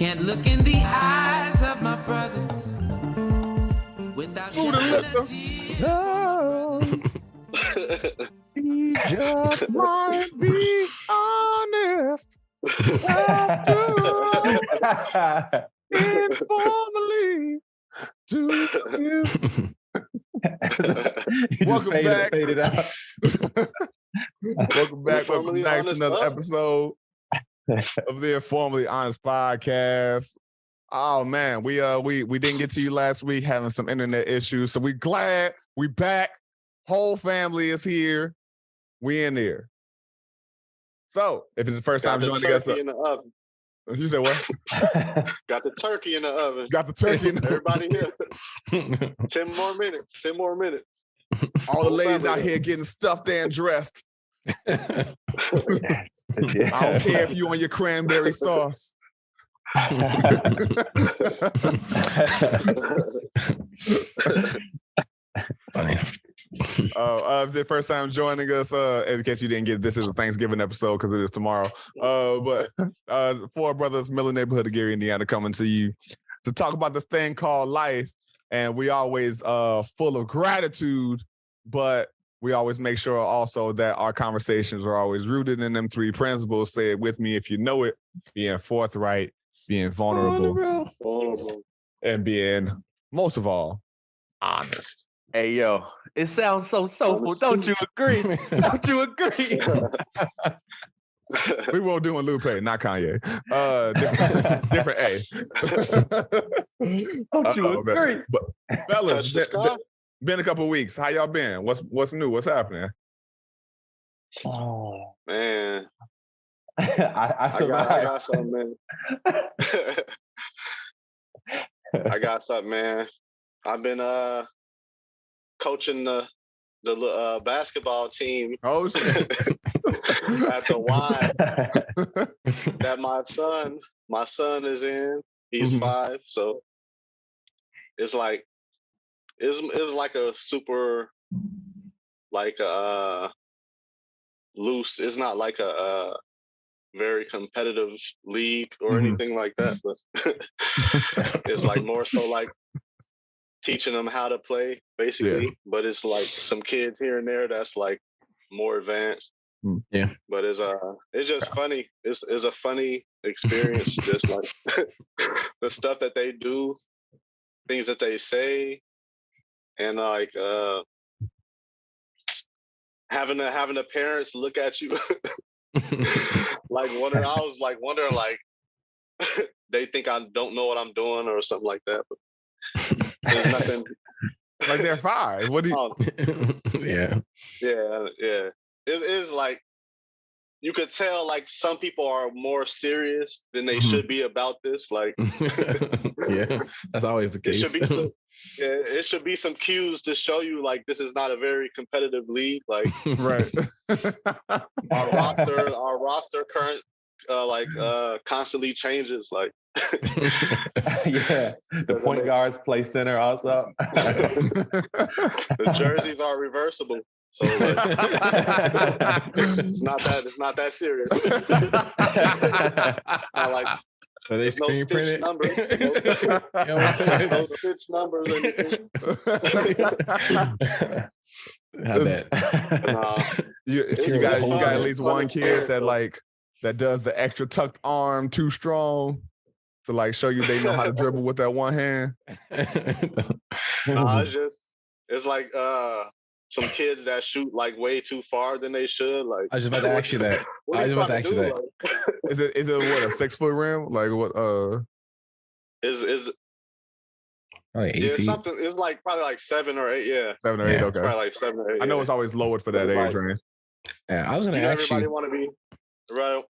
Can't look in the eyes of my brother without shedding a tear. No. He just might be honest. Informally to you. Welcome back. Faded out. Welcome back to another up. episode of the InforMILLy Honest Podcast. Oh man, we didn't get to you last week, having some internet issues. So we glad we back. Whole family is here. We in there. So if it's the first time joining us, in the oven. You said what? Got the turkey in the oven. Got the turkey in the Everybody here. 10 more minutes. 10 more minutes. All the ladies out here getting stuffed and dressed. I don't care if you on your cranberry sauce. Funny. If it's the first time joining us, in case you didn't get it, this is a Thanksgiving episode because it is tomorrow. But four brothers, Miller neighborhood of Gary, Indiana, coming to you to talk about this thing called life. And we always full of gratitude, but we always make sure also that our conversations are always rooted in them three principles. Say it with me if you know it: being forthright, being vulnerable, and being, most of all, honest. Hey, yo, it sounds so soulful. Don't you agree? Don't you agree? We were doing Lupe, not Kanye. Different A. Don't you agree? But fellas, been a couple of weeks. How y'all been? What's new? What's happening? Oh man, I survived. I got something, man. I got something, man. I've been coaching the basketball team. Oh shit! At the Y that my son is in. He's 5, so it's like a super loose. It's not like a very competitive league or anything like that, but it's like more so like teaching them how to play, basically. Yeah. But it's like some kids here and there that's like more advanced. Yeah. But it's just funny. It's a funny experience. Just like the stuff that they do, things that they say, and like having the parents look at you like wondering. I was like wondering like they think I don't know what I'm doing or something like that. But there's nothing. Like they're 5. What do you? Yeah. It's like you could tell like some people are more serious than they should be about this. Like, yeah, that's always the case. It should be some cues to show you like this is not a very competitive league. Like, right. our roster current constantly changes. Like, yeah, the point guards play center also. The jerseys are reversible, so it's not that serious. I like. Are they screen printed? Numbers. No stitch numbers. How that? You got at least one kid that does the extra tucked arm too strong to like show you they know how to dribble with that one hand. It's like some kids that shoot like way too far than they should. Like, I was just about to ask you that. Is it what, a 6-foot rim? Like what? Is probably 8 feet. Something. It's like probably like 7 or 8. Yeah, 7 or 8. Okay, probably like 7 or 8. I know it's always lowered for that age, like, right? Yeah, I was gonna ask you.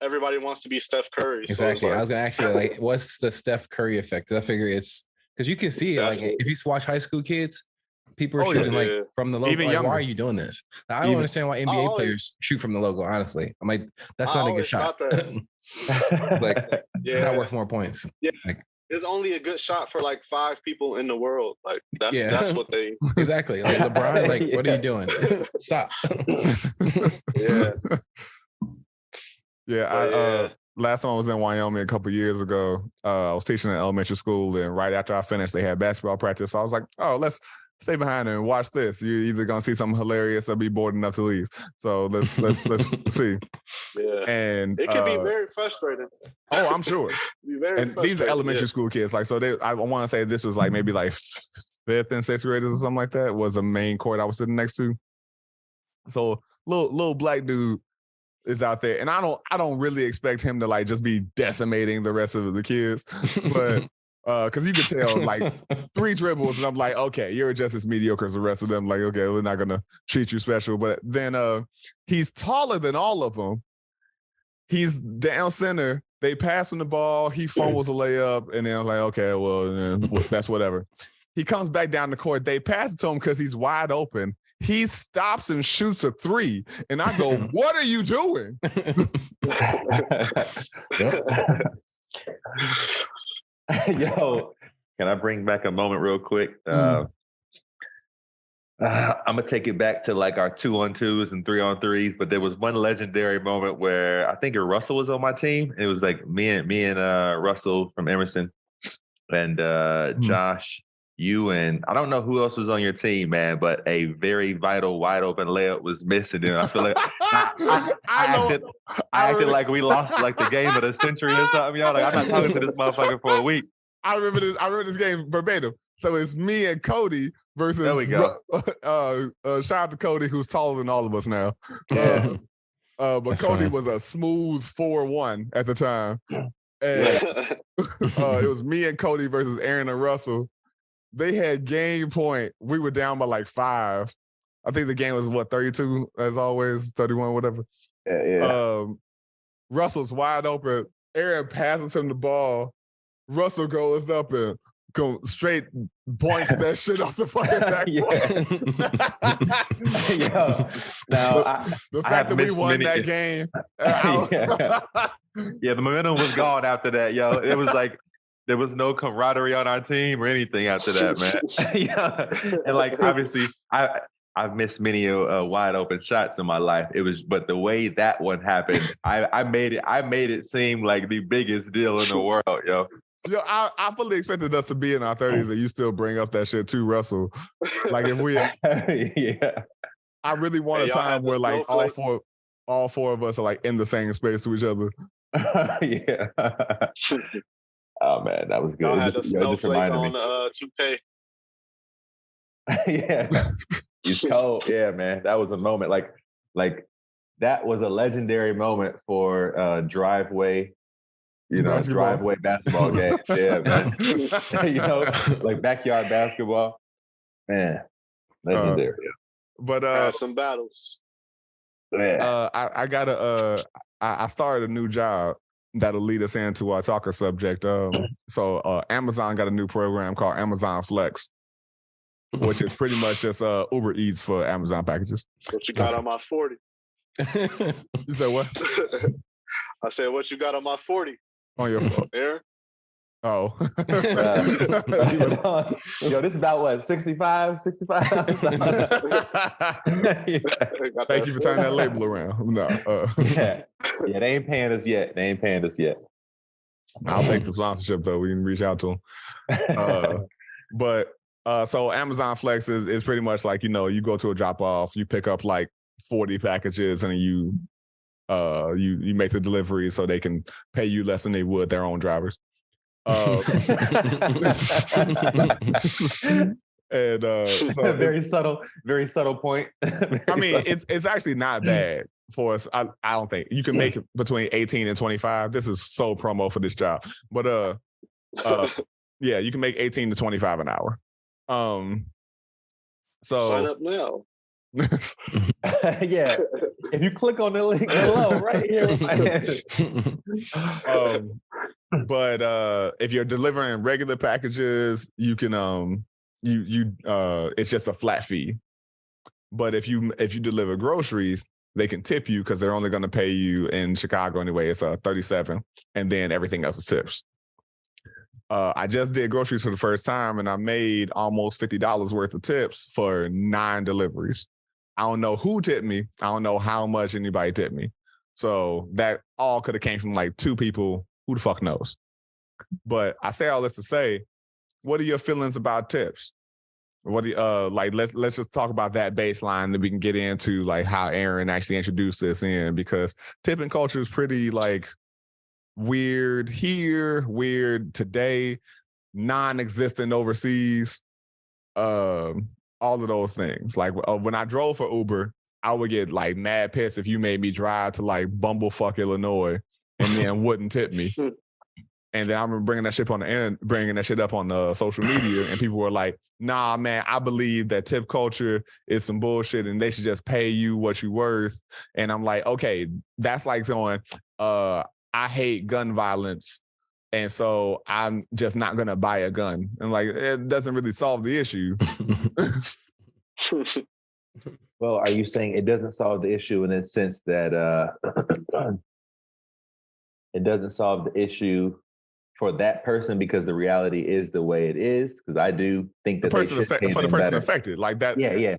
Everybody wants to be Steph Curry. Exactly. So I was gonna ask you like, what's the Steph Curry effect? I figure it's because you can see it. Like if you watch high school kids, people are shooting like from the logo. Even like, younger. why are you doing this? I don't understand why NBA players shoot from the logo. Honestly, I'm like, that's not a good shot. It's like it's not worth more points. Yeah. Like, it's only a good shot for like 5 people in the world. Like that's what they exactly. Like LeBron, like what are you doing? Stop. Yeah. Yeah, last time I was in Wyoming a couple years ago, I was teaching in elementary school, and right after I finished, they had basketball practice. So I was like, oh, let's stay behind and watch this. You're either gonna see something hilarious or be bored enough to leave. So let's see. Yeah. And it can be very frustrating. Oh, I'm sure. Be very and these are elementary school kids. Like, so I want to say this was like maybe like 5th and 6th graders or something like that was the main court I was sitting next to. So little black dude is out there, and I don't really expect him to like just be decimating the rest of the kids, but because you could tell like 3 dribbles, and I'm like, okay, you're just as mediocre as the rest of them. Like, okay, we're not gonna treat you special. But then he's taller than all of them. He's down center. They pass him the ball. He fumbles a layup, and then I'm like, okay, well, that's whatever. He comes back down the court. They pass it to him because he's wide open. He stops and shoots a 3, and I go, "What are you doing?" Yo, can I bring back a moment real quick? I'm gonna take it back to like our 2-on-2s and 3-on-3s, but there was one legendary moment where I think Russell was on my team. It was like me and Russell from Emerson, and Josh, you, and I don't know who else was on your team, man, but a very vital wide open layup was missing, and I feel like I acted like we lost like the game of the century or something. Y'all, like, I'm not talking to this motherfucker for a week. I remember this game verbatim. So it's me and Cody versus. There we go. Shout out to Cody, who's taller than all of us now. Yeah. But That's Cody fine. was a smooth 4-1 at the time. And it was me and Cody versus Aaron and Russell. They had game point. We were down by like 5. I think the game was 32 as always, 31, whatever. Yeah. Russell's wide open. Aaron passes him the ball. Russell goes up and go straight points that shit off the fucking back. Yo, now The fact that we won that game. Yeah, the momentum was gone after that, yo. It was like there was no camaraderie on our team or anything after that, man. Yeah, and like obviously, I've missed many wide open shots in my life. But the way that one happened, I made it seem like the biggest deal in the world, yo. Yo, I fully expected us to be in our 30s and you still bring up that shit too, Russell. Like if we, yeah, I really want a time where like all four of us are like in the same space to each other. Yeah. Oh man, that was good. I had a snowflake on 2K. Yeah, he's cold. Yeah, man, that was a moment. Like that was a legendary moment for driveway. Driveway basketball game. Yeah, man. Like backyard basketball. Man, legendary. But some battles. Yeah. I started a new job that'll lead us into our talker subject. So Amazon got a new program called Amazon Flex, which is pretty much just Uber Eats for Amazon packages. What you got on my 40? You said what? I said, what you got on my 40? On your phone. Aaron? Oh. Yo, this is about what, 65? Thank you for turning that label around. No. Yeah, they ain't paying us yet. I'll take the sponsorship though. We can reach out to them. So Amazon Flex is pretty much like, you go to a drop off, you pick up like 40 packages, and you make the delivery so they can pay you less than they would their own drivers. And so very subtle point. It's actually not bad for us. I don't think you can make it between 18 and 25. This is so promo for this job, but yeah, you can make 18 to 25 an hour. So sign up now. Yeah, if you click on the link below, right here. But if you're delivering regular packages, you can it's just a flat fee. But if you deliver groceries, they can tip you because they're only going to pay you in Chicago anyway. It's $37, and then everything else is tips. I just did groceries for the first time, and I made almost $50 worth of tips for 9 deliveries. I don't know who tipped me. I don't know how much anybody tipped me, So that all could have came from like two people. Who the fuck knows? But I say all this to say, what are your feelings about tips? What do you, like? Let's just talk about that baseline, then we can get into like how Aaron actually introduced this in, because tipping culture is pretty like weird here, weird today, non-existent overseas. All of those things. Like when I drove for Uber, I would get like mad pissed if you made me drive to like Bumblefuck, Illinois, and then wouldn't tip me. And then I remember bringing that shit up on the social media, and people were like, "Nah, man, I believe that tip culture is some bullshit, and they should just pay you what you're worth." And I'm like, okay, that's like going, I hate gun violence, and so I'm just not gonna buy a gun. And like, it doesn't really solve the issue. Well, are you saying it doesn't solve the issue in the sense that it doesn't solve the issue for that person because the reality is the way it is? Because I do think that for the person affected, like that. Yeah.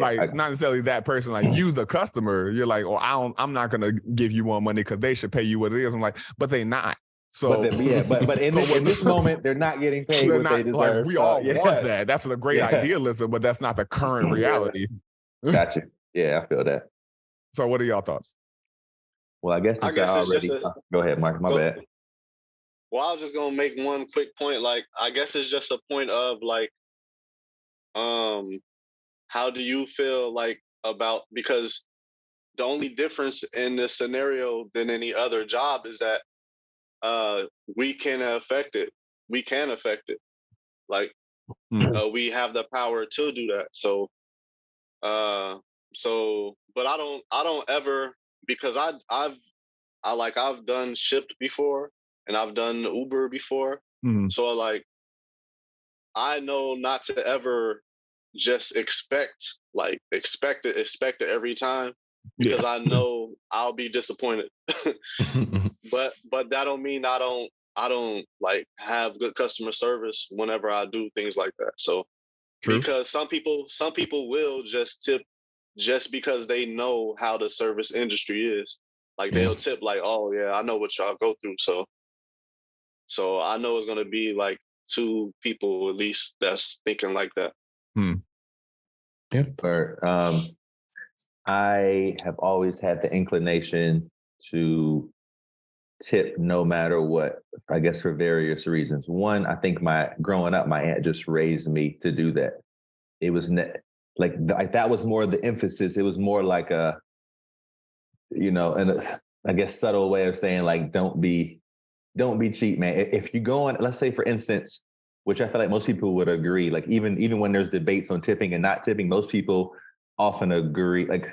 Like not necessarily that person, like you, the customer. You're like, oh, I'm not gonna give you more money because they should pay you what it is. I'm like, but they not. So but in this moment, they're not getting paid what they deserve. Like we all want that. That's a great idealism, but that's not the current reality. Gotcha. Yeah, I feel that. So, what are y'all thoughts? Well, I guess it's already. Go ahead, Mark. My bad. Well, I was just gonna make one quick point. Like, I guess it's just a point of like, how do you feel like about, because the only difference in this scenario than any other job is that we can affect it. We can affect it. Like, we have the power to do that. So, but I don't ever, because I've done Shipt before and I've done Uber before. So like, I know not to ever just expect it every time, because I know I'll be disappointed. But that don't mean I don't like have good customer service whenever I do things like that. So because some people will just tip just because they know how the service industry is. Like they'll tip like, oh yeah, I know what y'all go through. So I know it's gonna be like two people at least that's thinking like that. Yeah. Or I have always had the inclination to tip no matter what, I guess for various reasons. One, I think growing up, my aunt just raised me to do that. It was like that was more the emphasis. It was more like a, and I guess subtle way of saying like, don't be cheap, man. If you go on, let's say for instance, which I feel like most people would agree, like even when there's debates on tipping and not tipping, most people often agree. Like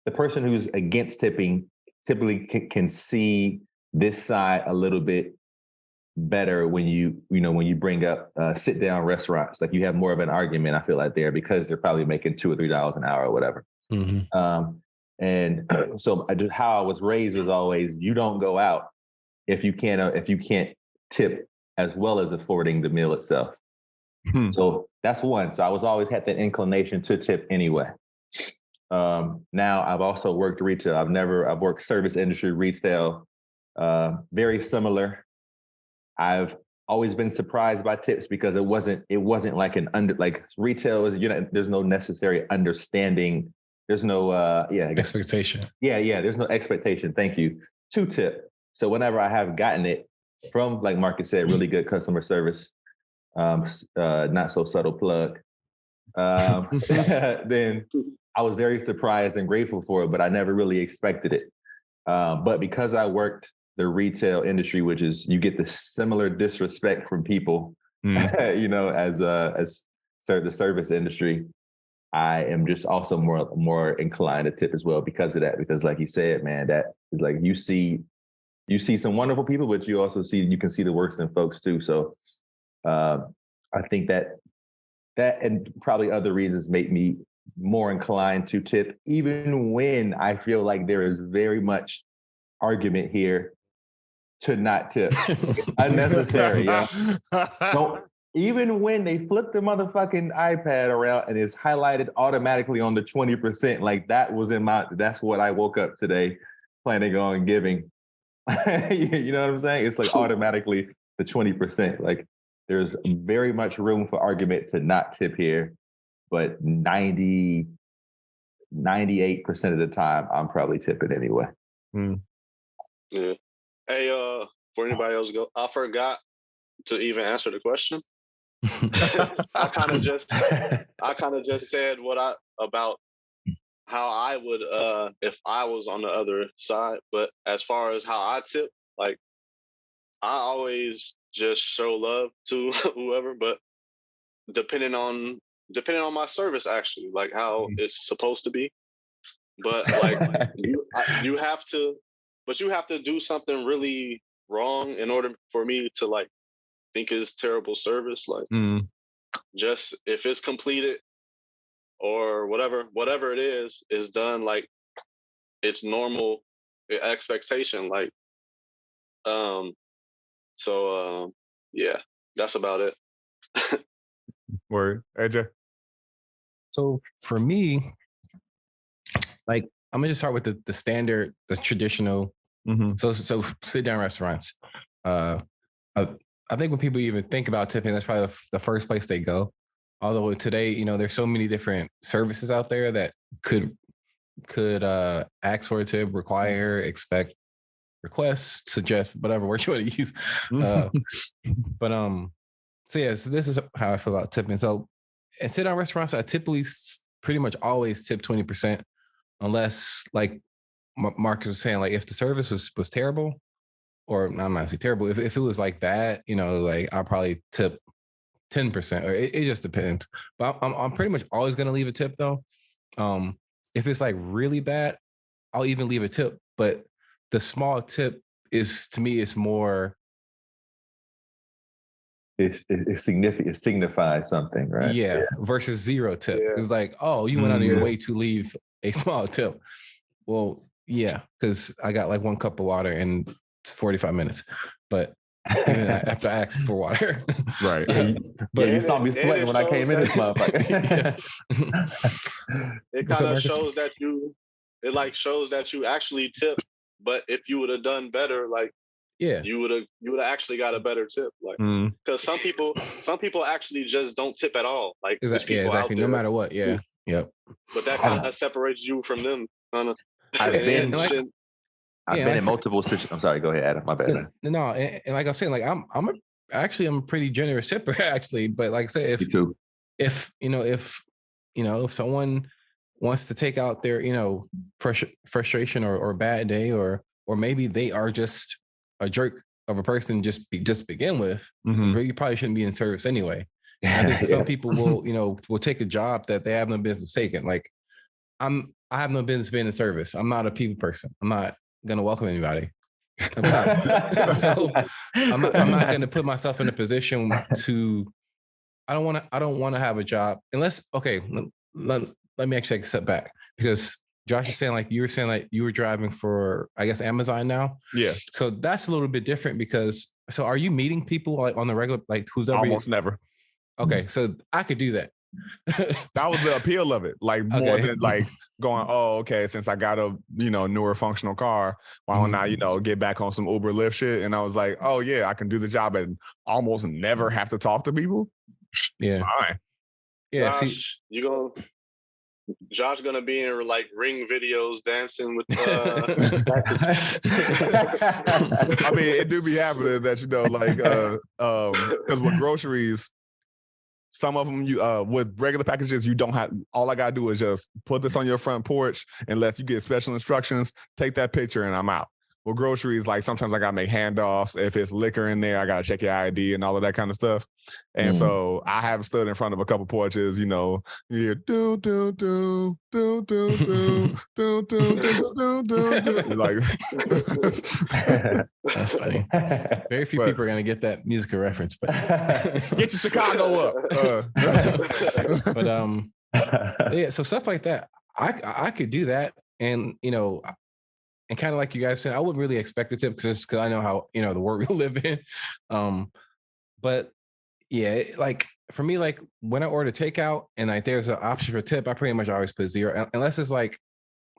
the person who's against tipping typically can see this side a little bit better when you bring up sit down restaurants. Like you have more of an argument, I feel like, there, because they're probably making $2 or $3 an hour or whatever. And so how I was raised was always, you don't go out if you can't tip as well as affording the meal itself. So that's one. So I was always had that inclination to tip anyway. Now I've also worked retail. I've worked service industry, retail, very similar. I've always been surprised by tips because it wasn't like like retail is, there's no necessary understanding. There's no expectation. Yeah. There's no expectation. Thank you. To tip. So whenever I have gotten it from, like Marcus said, really good customer service, not so subtle plug, then I was very surprised and grateful for it, but I never really expected it. But because I worked the retail industry, which is you get the similar disrespect from people, as the service industry, I am just also more inclined to tip as well because of that. Because like you said, man, that is like you see some wonderful people, but you can see the worst in folks too. So I think that and probably other reasons make me more inclined to tip, even when I feel like there is very much argument here to not tip. Unnecessary, yeah. Even when they flip the motherfucking iPad around and it's highlighted automatically on the 20%, like that's what I woke up today planning on giving. You know what I'm saying? It's like automatically the 20%. Like there's very much room for argument to not tip here, but 98% of the time, I'm probably tipping anyway. Yeah. Hey, for anybody else go, I forgot to even answer the question. I kind of just said about how I would if I was on the other side. But as far as how I tip, like I always just show love to whoever, but depending on my service, actually, like how it's supposed to be. But like you have to do something really wrong in order for me to like think it's terrible service. Like just if it's completed or whatever it is done like it's normal expectation. Like yeah, that's about it. Word. AJ. So for me, like I'm gonna just start with the standard, the traditional. So sit down restaurants. I think when people even think about tipping, that's probably the first place they go. Although today, you know, there's so many different services out there that could ask for a tip, require, expect, request, suggest, whatever word you want to use. But so yeah, so this is how I feel about tipping. So in sit down restaurants, I typically pretty much always tip 20%, unless like Marcus was saying, like if the service was terrible, or I'm not saying terrible, if it was like bad, you know, like I'll probably tip 10%, or it just depends. But I'm pretty much always gonna leave a tip though. If it's like really bad, I'll even leave a tip. But the small tip is, to me, it's more. It's significant. It signifies something, right? Yeah. Versus zero tip. Yeah. It's like, oh, you went out of your way to leave a small tip. Well, yeah, because I got like 1 cup of water and it's 45 minutes. But even after I asked for water. Right. But you saw me sweating when I came in this motherfucker. It kind of shows that shows that you actually tip, but if you would have done better, like you would have actually got a better tip. Like because some people actually just don't tip at all. Like exactly. No matter what. Yeah. Yep. But that kind of separates you from them. I've been in multiple situations. I'm sorry. Go ahead, Adam. My bad. No, and like I was saying, like I'm a pretty generous tipper actually. But like I said, if someone wants to take out their frustration or bad day, or maybe they are just a jerk of a person just begin with, you probably shouldn't be in service anyway. I think some people will take a job that they have no business taking. Like I have no business being in service. I'm not a people person. I'm not gonna welcome anybody. So I'm not gonna put myself in a position to. I don't want to have a job unless. Okay, let me actually take a step back, because Josh is saying, like you were saying, like you were driving for, I guess, Amazon now. Yeah. So that's a little bit different because. So are you meeting people like on the regular, like who's ever? Almost never. Okay, so I could do that. That was the appeal of it. Like more than like going, oh, okay, since I got a newer functional car, why don't I get back on some Uber Lyft shit? And I was like, oh yeah, I can do the job and almost never have to talk to people. Yeah. Fine. Yeah. Josh gonna be in like ring videos dancing with. I mean, it do be happening that because with groceries, some of them with regular packages, you don't have. All I gotta do is just put this on your front porch, unless you get special instructions. Take that picture and I'm out. With groceries, like sometimes I gotta make handoffs. If it's liquor in there, I gotta check your ID and all of that kind of stuff. And so I have stood in front of a couple porches, do do do do do do do do do. Like that's funny. Very few people are gonna get that musical reference, but get your Chicago up. But yeah, so stuff like that, I could do that, and and kind of like you guys said, I wouldn't really expect a tip because I know how the world we live in. But yeah, like for me, like when I order takeout and like there's an option for tip, I pretty much always put 0, unless it's like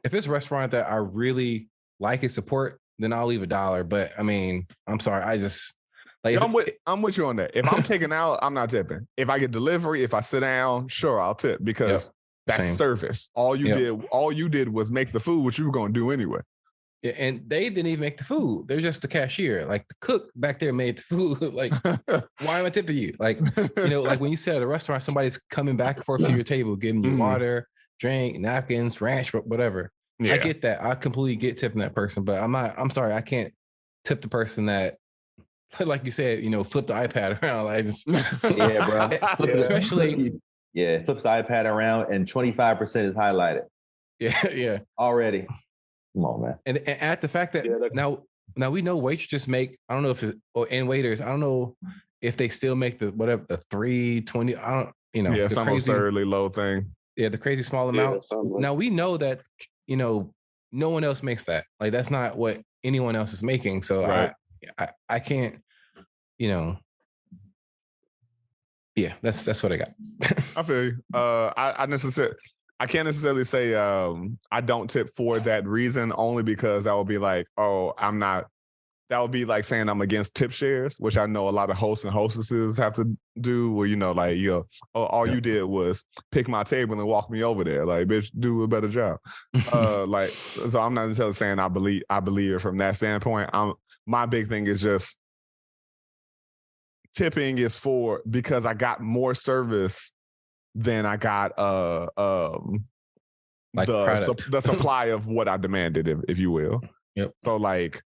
if it's a restaurant that I really like and support, then I'll leave $1. But I mean, I'm sorry, I just like Yeah, I'm with you on that. If I'm taking out, I'm not tipping. If I get delivery, if I sit down, sure, I'll tip because that's same. service. All you did was make the food, which you were gonna do anyway. Yeah, and they didn't even make the food. They're just the cashier. Like the cook back there made the food. Like, why am I tipping you? Like, like when you sit at a restaurant, somebody's coming back and forth to your table, giving you water, drink, napkins, ranch, whatever. Yeah. I get that. I completely get tipping that person, but I'm sorry, I can't tip the person that, like you said, flip the iPad around. Like, yeah, bro. Especially, flips the iPad around and 25% is highlighted. Yeah. Already. Come on, man. And at the fact that now we know waitresses make, I don't know if it's, and waiters, I don't know if they still make the $3.20. I don't, some crazy, absurdly low thing. Yeah, the crazy small amount. Now we know that, no one else makes that. Like that's not what anyone else is making. So I can't, that's what I got. I feel you. I can't necessarily say I don't tip for that reason, only because that would be like, I'm not. That would be like saying I'm against tip shares, which I know a lot of hosts and hostesses have to do. Where all you did was pick my table and walk me over there. Like, bitch, do a better job. So I'm not necessarily saying I believe it from that standpoint. My big thing is just tipping is for because I got more service than I got the supply of what I demanded, if you will. Yep. So like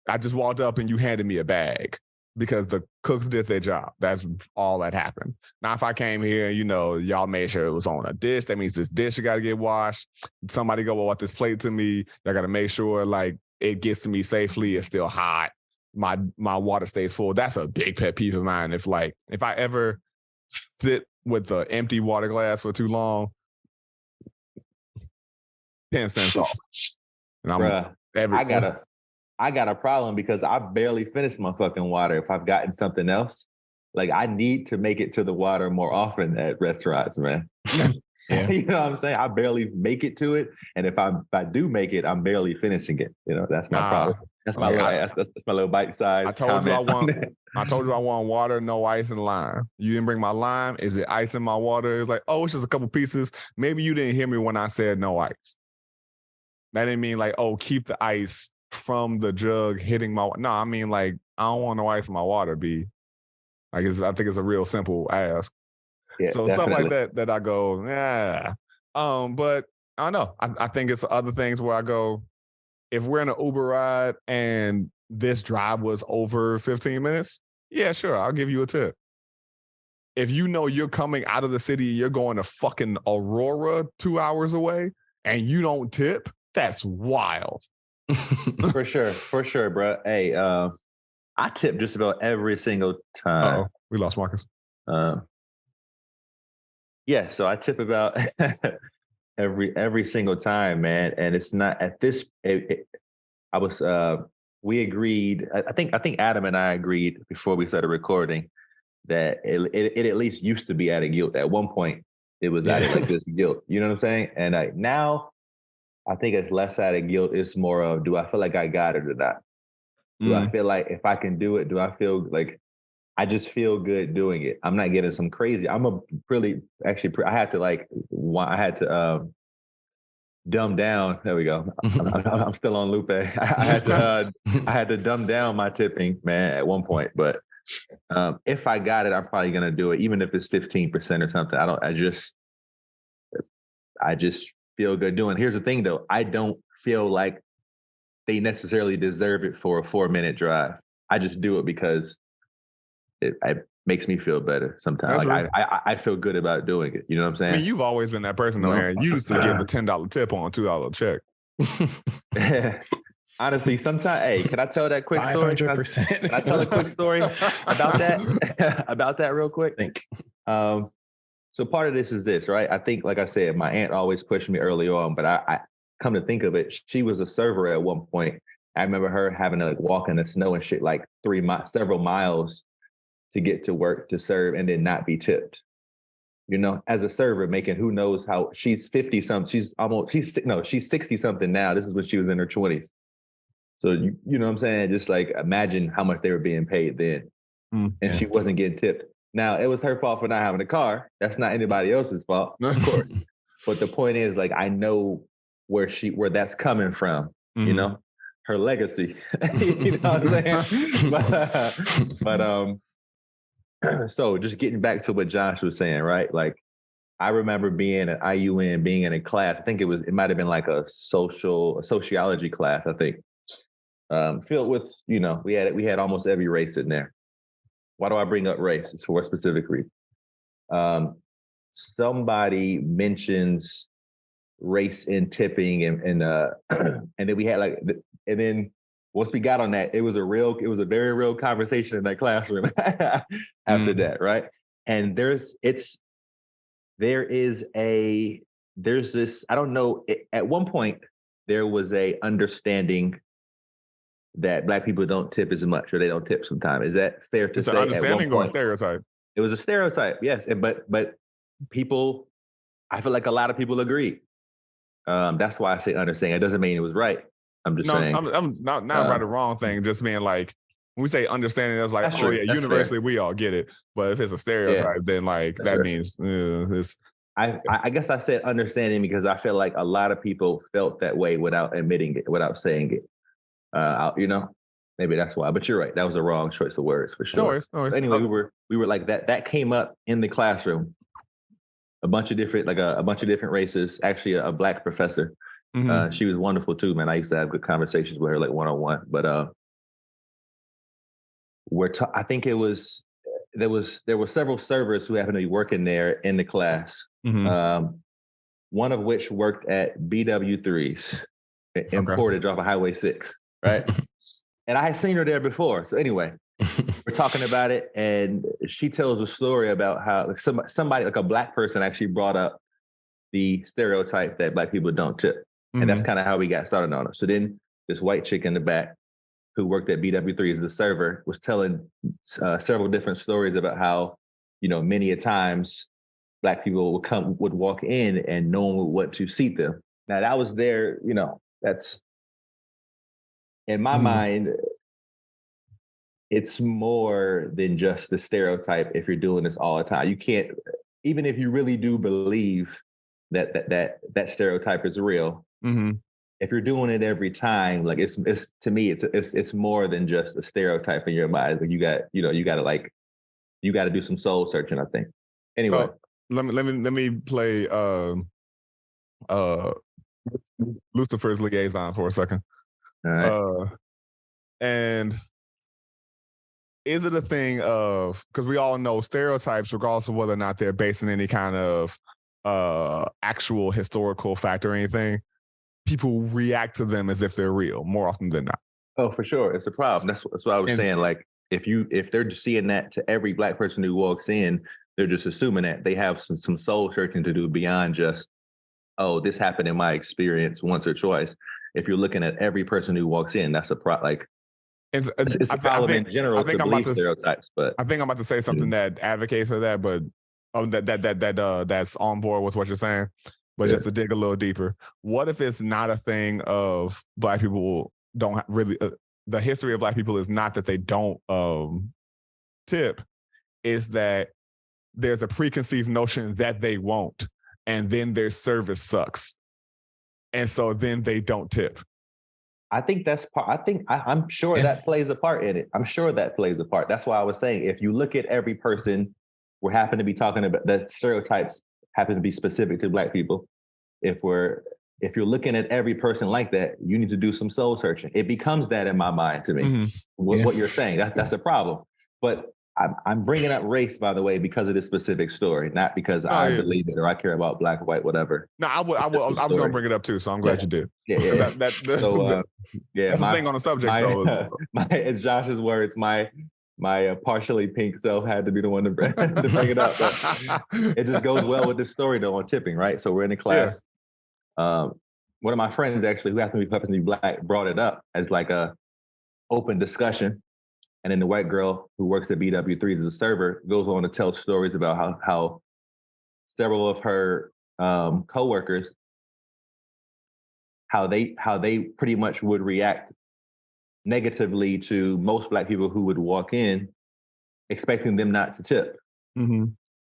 I just walked up and you handed me a bag because the cooks did their job. That's all that happened. Now, if I came here, y'all made sure it was on a dish, that means this dish got to get washed. Somebody go want this plate to me. Y'all got to make sure like it gets to me safely. It's still hot. My water stays full. That's a big pet peeve of mine. If I ever sit with the empty water glass for too long, 10 cents off. And I got a problem because I barely finish my fucking water if I've gotten something else. Like I need to make it to the water more often at restaurants, man. Yeah. You know what I'm saying? I barely make it to it. And if I do make it, I'm barely finishing it. That's my problem. That's my little bite size. I told you I want water, no ice and lime. You didn't bring my lime. Is it ice in my water? It's like, it's just a couple pieces. Maybe you didn't hear me when I said no ice. That didn't mean like, keep the ice from the jug hitting my. No, I mean like I don't want no ice in my water. B. I think it's a real simple ask. Yeah, so definitely. Stuff like that I go, yeah. But I don't know. I think it's other things where I go, if we're in an Uber ride and this drive was over 15 minutes, yeah, sure, I'll give you a tip. If you're coming out of the city, you're going to fucking Aurora 2 hours away, and you don't tip, that's wild. For sure, bro. Hey, I tip just about every single time. Uh-oh, we lost Marcus. Yeah, so I tip about every single time, man. And it's not at this. We agreed. I think Adam and I agreed before we started recording that it at least used to be at a guilt. At one point, it was at like this guilt. You know what I'm saying? And now, I think it's less out of guilt. It's more of, do I feel like I got it or not? Do I feel like if I can do it, do I feel like I just feel good doing it? I'm not getting some crazy. I had to dumb down. There we go. I'm still on Lupe. I had to dumb down my tipping, man, at one point. But if I got it, I'm probably gonna do it, even if it's 15% or something. I just feel good doing. Here's the thing, though. I don't feel like they necessarily deserve it for a 4-minute drive. I just do it because it makes me feel better sometimes. Like I feel good about doing it. You know what I'm saying? I mean, you've always been that person, though, Aaron. You used to give a $10 tip on a $2 check. Honestly, sometimes, hey, can I tell that quick story? 500%. Can I tell a quick story about that? About that real quick? So part of this is this, right? I think, like I said, my aunt always pushed me early on, but I come to think of it, she was a server at one point. I remember her having to walk in the snow and shit like several miles to get to work to serve and then not be tipped. As a server, making who knows how, she's 50 something, she's 60 something now. This is when she was in her 20s. So you know what I'm saying? Just like imagine how much they were being paid then, and she wasn't getting tipped. Now it was her fault for not having a car. That's not anybody else's fault, of course. But the point is, like, I know where that's coming from. You know, her legacy. You know what I'm saying? but so just getting back to what Josh was saying, right? Like, I remember being at IUN, being in a class. I think it might have been like a sociology class. I think filled with, you know, we had almost every race in there. Why do I bring up race? It's for a specific reason. Somebody mentions race in tipping, and then we had like, and then once we got on that, it was a very real conversation in that classroom after that, right? And there's this, I don't know, at one point there was a understanding that Black people don't tip as much, or they don't tip sometimes. Is that fair to say? An understanding or a stereotype? It was a stereotype, yes. But people, I feel like a lot of people agree. That's why I say understanding. It doesn't mean it was right. I'm just saying. I'm not right or wrong thing. Just being like, when we say understanding, it's like, oh yeah, universally we all get it. But if it's a stereotype, then like that means it's. I guess I said understanding because I feel like a lot of people felt that way without admitting it, without saying it. You know, maybe that's why. But you're right. That was a wrong choice of words for sure. No worries. So anyway, we were like that. That came up in the classroom. A bunch of different races. Actually, a Black professor. She was wonderful too, man. I used to have good conversations with her, like one-on-one. But I think there were several servers who happened to be working there in the class. One of which worked at BW3s in Portage off of Highway 6, right? And I had seen her there before. So anyway, we're talking about it, and she tells a story about how like somebody, like a Black person, actually brought up the stereotype that Black people don't tip. And that's kind of how we got started on it. So then this white chick in the back who worked at BW3 as the server was telling several different stories about how, you know, many a times Black people would walk in and no one would want to seat them. Now that was their, you know, that's in my mind, it's more than just the stereotype. If you're doing this all the time, you can't, even if you really do believe that stereotype is real. If you're doing it every time, like it's to me, it's more than just a stereotype in your mind. Like you got to do some soul searching, I think. Anyway, let me play Lucifer's liaison for a second. All right. And is it a thing of, because we all know stereotypes, regardless of whether or not they're based in any kind of actual historical fact or anything, people react to them as if they're real more often than not. Oh, for sure. It's a problem. That's what I was saying. Like if they're just seeing that to every Black person who walks in, they're just assuming that they have some soul searching to do beyond just, oh, this happened in my experience once or twice. If you're looking at every person who walks in, that's a like it's a problem in general to believe stereotypes. But I think I'm about to say something that advocates for that, but that's on board with what you're saying. But just to dig a little deeper, what if it's not a thing of Black people don't really, the history of Black people is not that they don't tip, is that there's a preconceived notion that they won't, and then their service sucks. And so then they don't tip. I think I'm sure that plays a part in it. I'm sure that plays a part. That's why I was saying, if you look at every person, we happen to be talking about that stereotypes happen to be specific to Black people. If you're looking at every person like that, you need to do some soul searching. It becomes that in my mind to me. What you're saying, that's a problem. But I'm bringing up race, by the way, because of this specific story, not because I believe it or I care about Black or white, whatever. No, I was going to bring it up too, so I'm glad you did. Yeah. That's the thing on the subject, though. In Josh's words, my partially pink self had to be the one to bring it up. But it just goes well with this story, though, on tipping, right? So we're in a class. Yeah. One of my friends, actually, who happens to be Black, brought it up as like a open discussion. And then the white girl who works at BW3 as a server goes on to tell stories about how several of her coworkers, how they pretty much would react negatively to most Black people who would walk in, expecting them not to tip. Mm-hmm.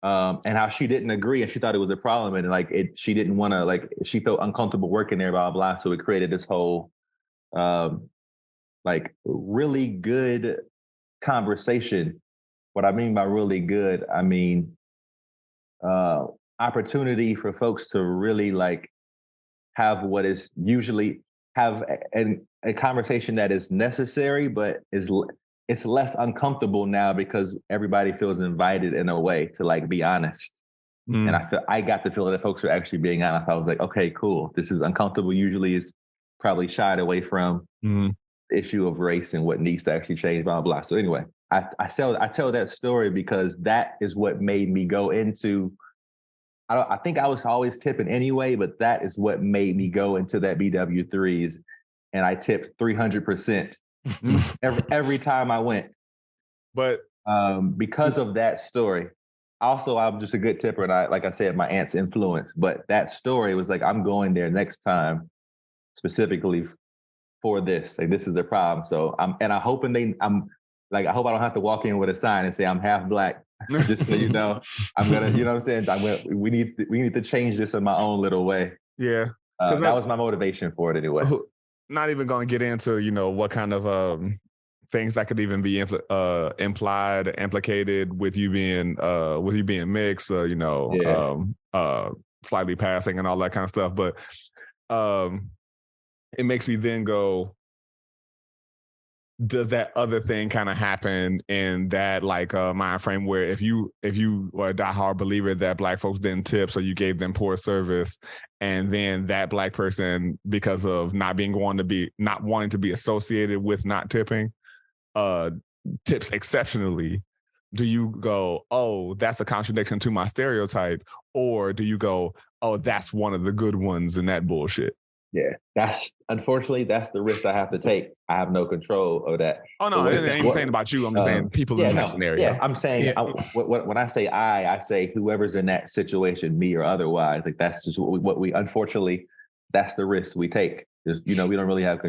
And how she didn't agree and she thought it was a problem, and like she didn't want to, like, she felt uncomfortable working there, blah blah. So it created this whole like really good conversation. What I mean by really good, I mean opportunity for folks to really like have what is usually have a conversation that is necessary, but it's less uncomfortable now because everybody feels invited in a way to like be honest. And I got the feeling that folks were actually being honest. I was like, okay, cool. This is uncomfortable. Usually is probably shied away from the issue of race and what needs to actually change, blah, blah. So anyway, I tell that story because that is what made me go into, I think I was always tipping anyway, but that is what made me go into that BW3s. And I tipped 300% every time I went. But because of that story. Also, I'm just a good tipper, and like I said, my aunt's influence. But that story was like, I'm going there next time specifically for this. Like, this is a problem. So I hope I hope I don't have to walk in with a sign and say I'm half Black. Just so you know, I'm gonna, you know what I'm saying? We need to change this in my own little way. Yeah, that was my motivation for it anyway. Not even going to get into, you know, what kind of things that could even be implicated with you being mixed, you know, slightly passing and all that kind of stuff. But it makes me then go, does that other thing kind of happen in that like mind frame where if you were a diehard believer that Black folks didn't tip, so you gave them poor service, and then that Black person, because of not wanting to be associated with not tipping, tips exceptionally, do you go, oh, that's a contradiction to my stereotype, or do you go, oh, that's one of the good ones in that bullshit? Yeah, unfortunately that's the risk I have to take. I have no control of that. Oh no, I ain't saying about you. I'm just saying people in that scenario. Yeah, I'm saying when I say I say whoever's in that situation, me or otherwise. Like that's just what we unfortunately, that's the risk we take. Just, you know, we don't really have.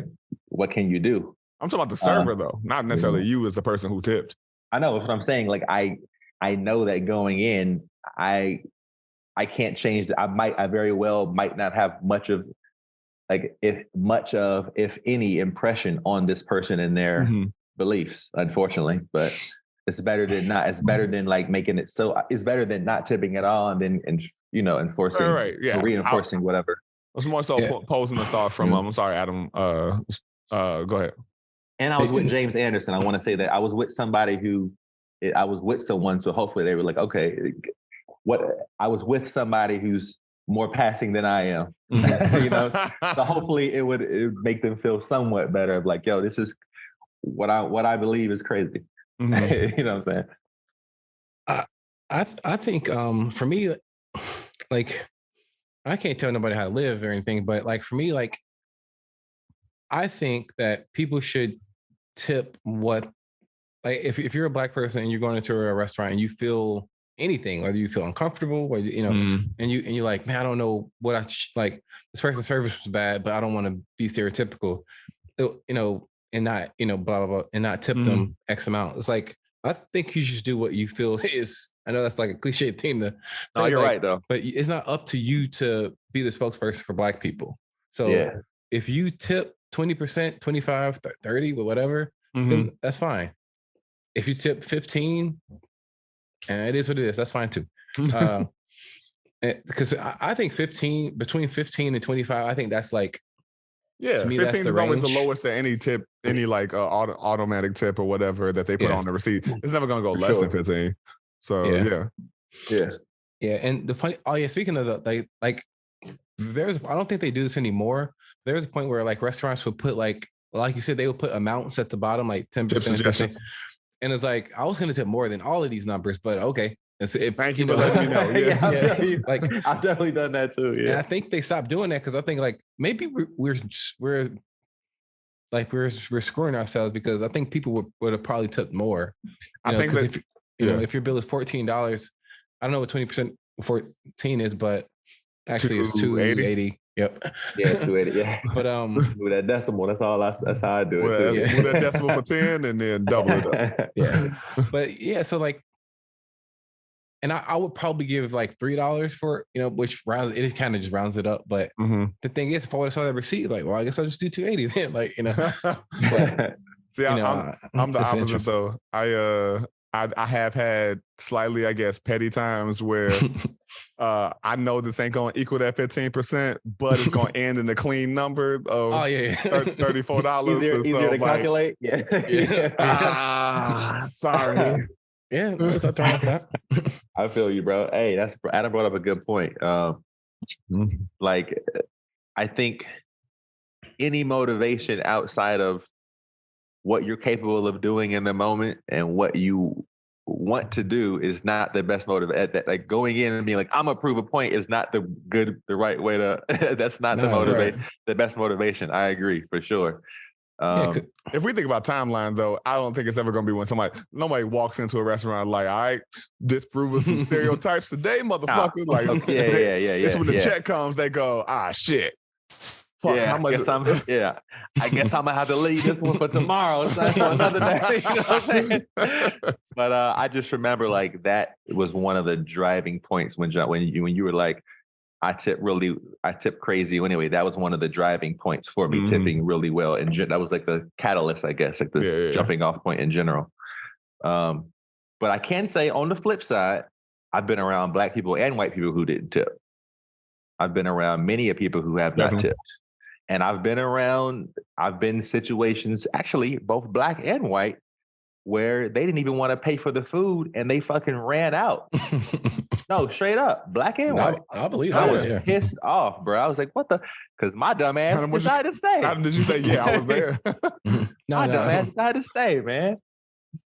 What can you do? I'm talking about the server though, not necessarily you as the person who tipped. I know that's what I'm saying. Like I know that going in, I can't change that. I very well might not have much of if any impression on this person and their beliefs, unfortunately. But it's better than not. It's better than like making it so. It's better than not tipping at all and then enforcing, reinforcing whatever. It was more so posing a thought from. I'm sorry, Adam. Go ahead. And I was with James Anderson. I want to say that I was with somebody I was with someone, so hopefully they were like, okay, I was with somebody who's more passing than I am, you know. So hopefully it would make them feel somewhat better. Of like, yo, this is what I believe is crazy. You know what I'm saying? I think for me, like, I can't tell nobody how to live or anything, but like for me, like, I think that people should tip what, like, if you're a Black person and you're going into a restaurant and you feel anything, whether you feel uncomfortable, or you know, and you're like, man, I don't know what like. This person's service was bad, but I don't want to be stereotypical, you know, and not, you know, blah blah blah, and not tip them X amount. It's like, I think you should do what you feel is. I know that's like a cliche thing to. No, you're right though. But it's not up to you to be the spokesperson for Black people. So if you tip 20%, 25, 30, whatever, then that's fine. If you tip 15. And it is what it is. That's fine too. Because I think between 15 and 25, I think that's like, to me, 15 is always the lowest at any tip, any like automatic tip or whatever that they put on the receipt. It's never going to go less than 15. So yeah. And the funny, speaking of the like there's, I don't think they do this anymore. There's a point where like restaurants would put like you said, they would put amounts at the bottom, like 10%. And it's like, I was going to tip more than all of these numbers, but okay. Thank you for letting me know. Like I've definitely done that too. Yeah. And I think they stopped doing that because I think like maybe we're screwing ourselves, because I think people would have probably tipped more. I think that, if your bill is $14, I don't know what 20% 14 is, but actually it's $2.80. Yep. Yeah, 280. Yeah. But With that decimal, that's how I do it. Well, Too. Yeah. move that decimal for 10 and then double it up. yeah. But yeah, so like, and I would probably give like $3 for, which rounds it kind of just rounds it up. But the thing is, if I would have saw that receipt, like, well, I guess I'll just do 280 then. Like, but, See, I'm the it's opposite though. I have had slightly, I guess, petty times where I know this ain't gonna equal that 15%, but it's gonna end in a clean number of $34. Easier to calculate. Yeah. Sorry. Yeah, it's not like that. I feel you, bro. Hey, Adam brought up a good point. Like, I think any motivation outside of what you're capable of doing in the moment and what you want to do is not the best motive. Like going in and being like, I'm gonna prove a point is not the right way to. That's not the motivate. Right. The best motivation. I agree for sure. If we think about timeline, though, I don't think it's ever going to be when nobody walks into a restaurant like, all right, disprove us some stereotypes today, motherfucker. Like, yeah. It's when the check comes, they go, shit. Fuck, yeah, I guess I'm gonna have to leave this one for tomorrow. It's not for another day. You know what I'm saying? But I just remember like that was one of the driving points when you were like, I tip crazy. Anyway, that was one of the driving points for me, tipping really well. And that was like the catalyst, I guess, like this jumping off point in general. But I can say on the flip side, I've been around Black people and white people who didn't tip. I've been around many people who have not tipped. And I've been in situations, actually, both Black and white, where they didn't even want to pay for the food and they fucking ran out. No, straight up, Black and white. I believe I was pissed off, bro. I was like, what the? Because my dumb ass decided to stay. How did you say, yeah, I was there? My dumb ass decided to stay, man.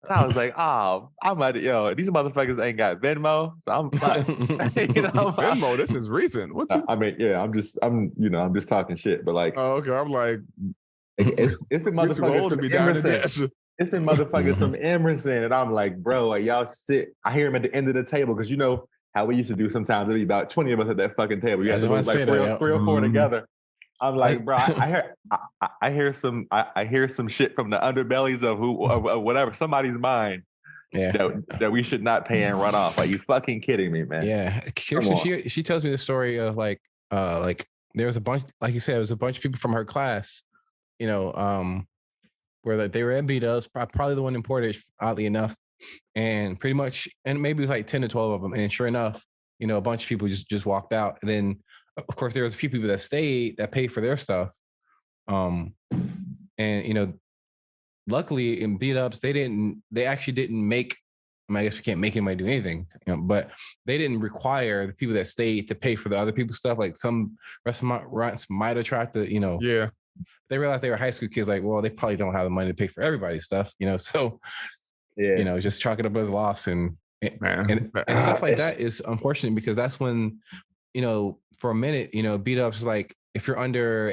And I was like, these motherfuckers ain't got Venmo, so I'm fucked. Venmo, this is recent. I'm just talking shit, but like, oh, okay, I'm like, it's been motherfuckers from Emerson. It's been motherfuckers from Emerson, and I'm like, bro, y'all sit. I hear them at the end of the table because you know how we used to do sometimes. There'd be about 20 of us at that fucking table. You had to like three or four together. I'm like, bro, I hear some shit from the underbellies of whatever somebody's mind. Yeah, that we should not pay and run off. Are you fucking kidding me, man? Yeah, Kirsten, she tells me the story of like there was a bunch, like you said, there was a bunch of people from her class, where like they were at B-Dubs, probably the one in Portage, oddly enough, and pretty much, and maybe it was like 10 to 12 of them, and sure enough, a bunch of people just walked out, and then of course there was a few people that stayed that paid for their stuff, and luckily in B-Dubs they actually didn't make. I mean, I guess we can't make anybody do anything, but they didn't require the people that stayed to pay for the other people's stuff. Like some restaurants might have tried to, yeah. They realized they were high school kids, like, well, they probably don't have the money to pay for everybody's stuff, so just chalk it up as a loss and stuff like that is unfortunate because that's when, for a minute, B-Dubs like if you're under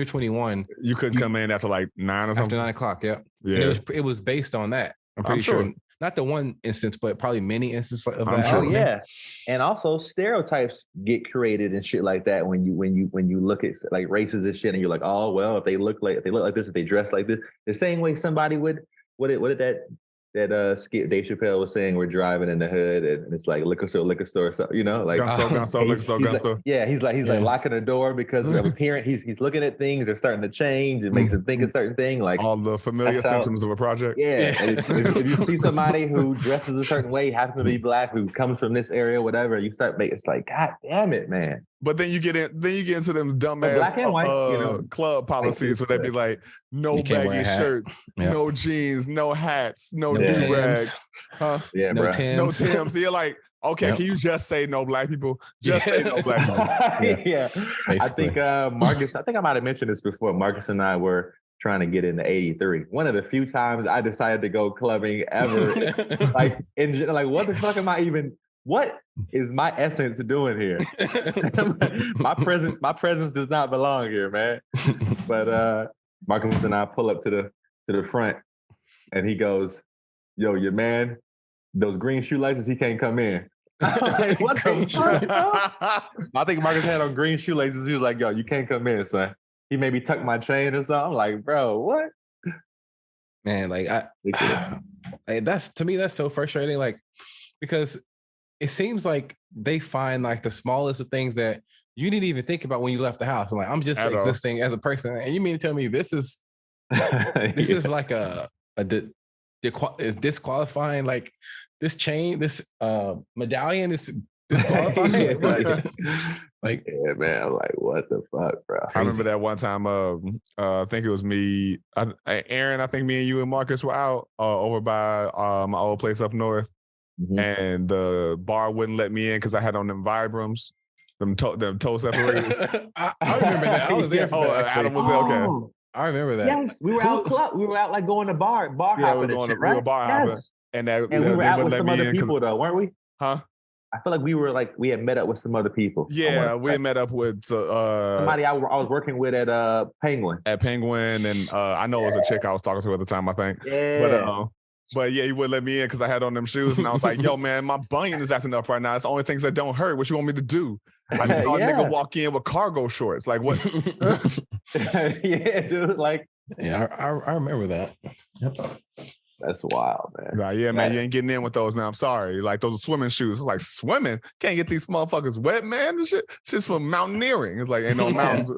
21, you couldn't come in after like 9 or something. After 9 o'clock, yeah. It was based on that. I'm pretty sure. Not the one instance, but probably many instances of I'm that. sure. Oh yeah, and also stereotypes get created and shit like that when you look at like races and shit, and you're like, oh well, if they look like this, if they dress like this, the same way somebody would. What did that skit Dave Chappelle was saying? We're driving in the hood, and it's like liquor store, so like gun store. Like, yeah, he's like locking the door because of a parent. He's looking at things. They're starting to change. It makes him think a certain thing. Like all the familiar symptoms of a project. Yeah, and if you see somebody who dresses a certain way, happens to be Black, who comes from this area, whatever, you start making it's like, God damn it, man. But then you get into them dumbass Black and white, club policies where they be like, no baggy shirts, no jeans, no hats, no do-rags. Huh? Yeah, no bro. Tims. No Tims. So you're like, okay, can you just say no Black people? Just say no Black people. Yeah. I think Marcus, I might have mentioned this before. Marcus and I were trying to get into 83. One of the few times I decided to go clubbing ever. like what the fuck am I even... What is my essence doing here? my presence does not belong here, man. But Marcus and I pull up to the front, and he goes, "Yo, your man, those green shoelaces, he can't come in." Like, what Green the fuck, shoelaces. bro? I think Marcus had on green shoelaces. He was like, yo, you can't come in, son. He made me tuck my chain or something. I'm like, bro, what? Man, like that's to me, that's so frustrating. Like, because it seems like they find like the smallest of things that you didn't even think about when you left the house. I'm like, I'm just existing as a person. And you mean to tell me this is like is disqualifying, like this chain, this medallion is disqualifying. Like, yeah, man. I'm like, what the fuck, bro? I remember that one time. I think it was me, Aaron. I think me and you and Marcus were out over by my old place up north, and the bar wouldn't let me in because I had on them Vibrams, them toe separators. I remember that. I was there for that. Actually. Adam was there. Okay. Oh, I remember that. yes, we were out club. We were out like going to bar hopping and shit, right? We were bar hopping, Yes. and we were out with some other people though, weren't we? Huh? I feel like we had met up with some other people. Yeah, we had met up with somebody I was working with at Penguin. At Penguin, and I know it was a chick I was talking to at the time, I think. Yeah. But yeah, he wouldn't let me in because I had on them shoes, and I was like, "Yo, man, my bunion is acting up right now. It's the only things that don't hurt. What you want me to do?" I just saw a nigga walk in with cargo shorts. Like what? Yeah, dude. Like, yeah, I remember that. That's wild, man. Nah, yeah, man, you ain't getting in with those now. I'm sorry. Like those are swimming shoes. It's like swimming. Can't get these motherfuckers wet, man. This shit, shit's for mountaineering. It's like ain't no mountains.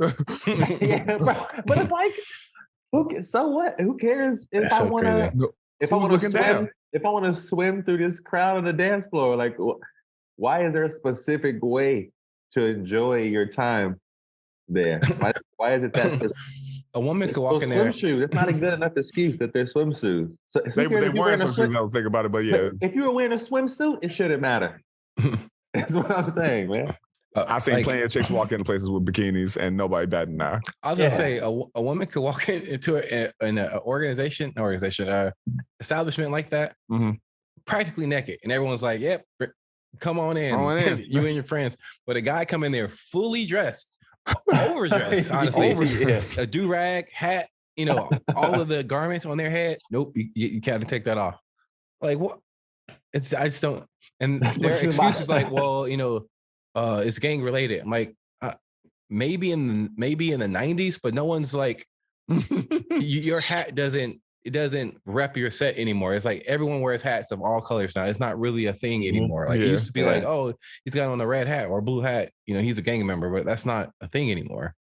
Yeah, but it's like, so what? Who cares if I want to? If I want to swim, if I want to swim through this crowd on the dance floor, like, why is there a specific way to enjoy your time there? Why is it that specific? A woman could walk in there. Swimsuits. That's not a good enough excuse that they're swimsuits. So they wearing swimsuits. I was thinking about it, but yeah. If you were wearing a swimsuit, it shouldn't matter. That's what I'm saying, man. I've seen plenty of chicks walk into places with bikinis and nobody batting an eye. I was gonna say a woman could walk into an establishment like that, practically naked, and everyone's like, "Yep, come on in, you and your friends." But a guy come in there fully dressed, overdressed, honestly, a do rag, hat, all of the garments on their head. Nope, you gotta take that off. Like what? I just don't. And their excuse is like, well, it's gang related. I'm like, maybe in the 90s, but no one's like, your hat doesn't rep your set anymore. It's like everyone wears hats of all colors now. It's not really a thing anymore. Like it used to be like, oh, he's got on a red hat or a blue hat. He's a gang member, but that's not a thing anymore.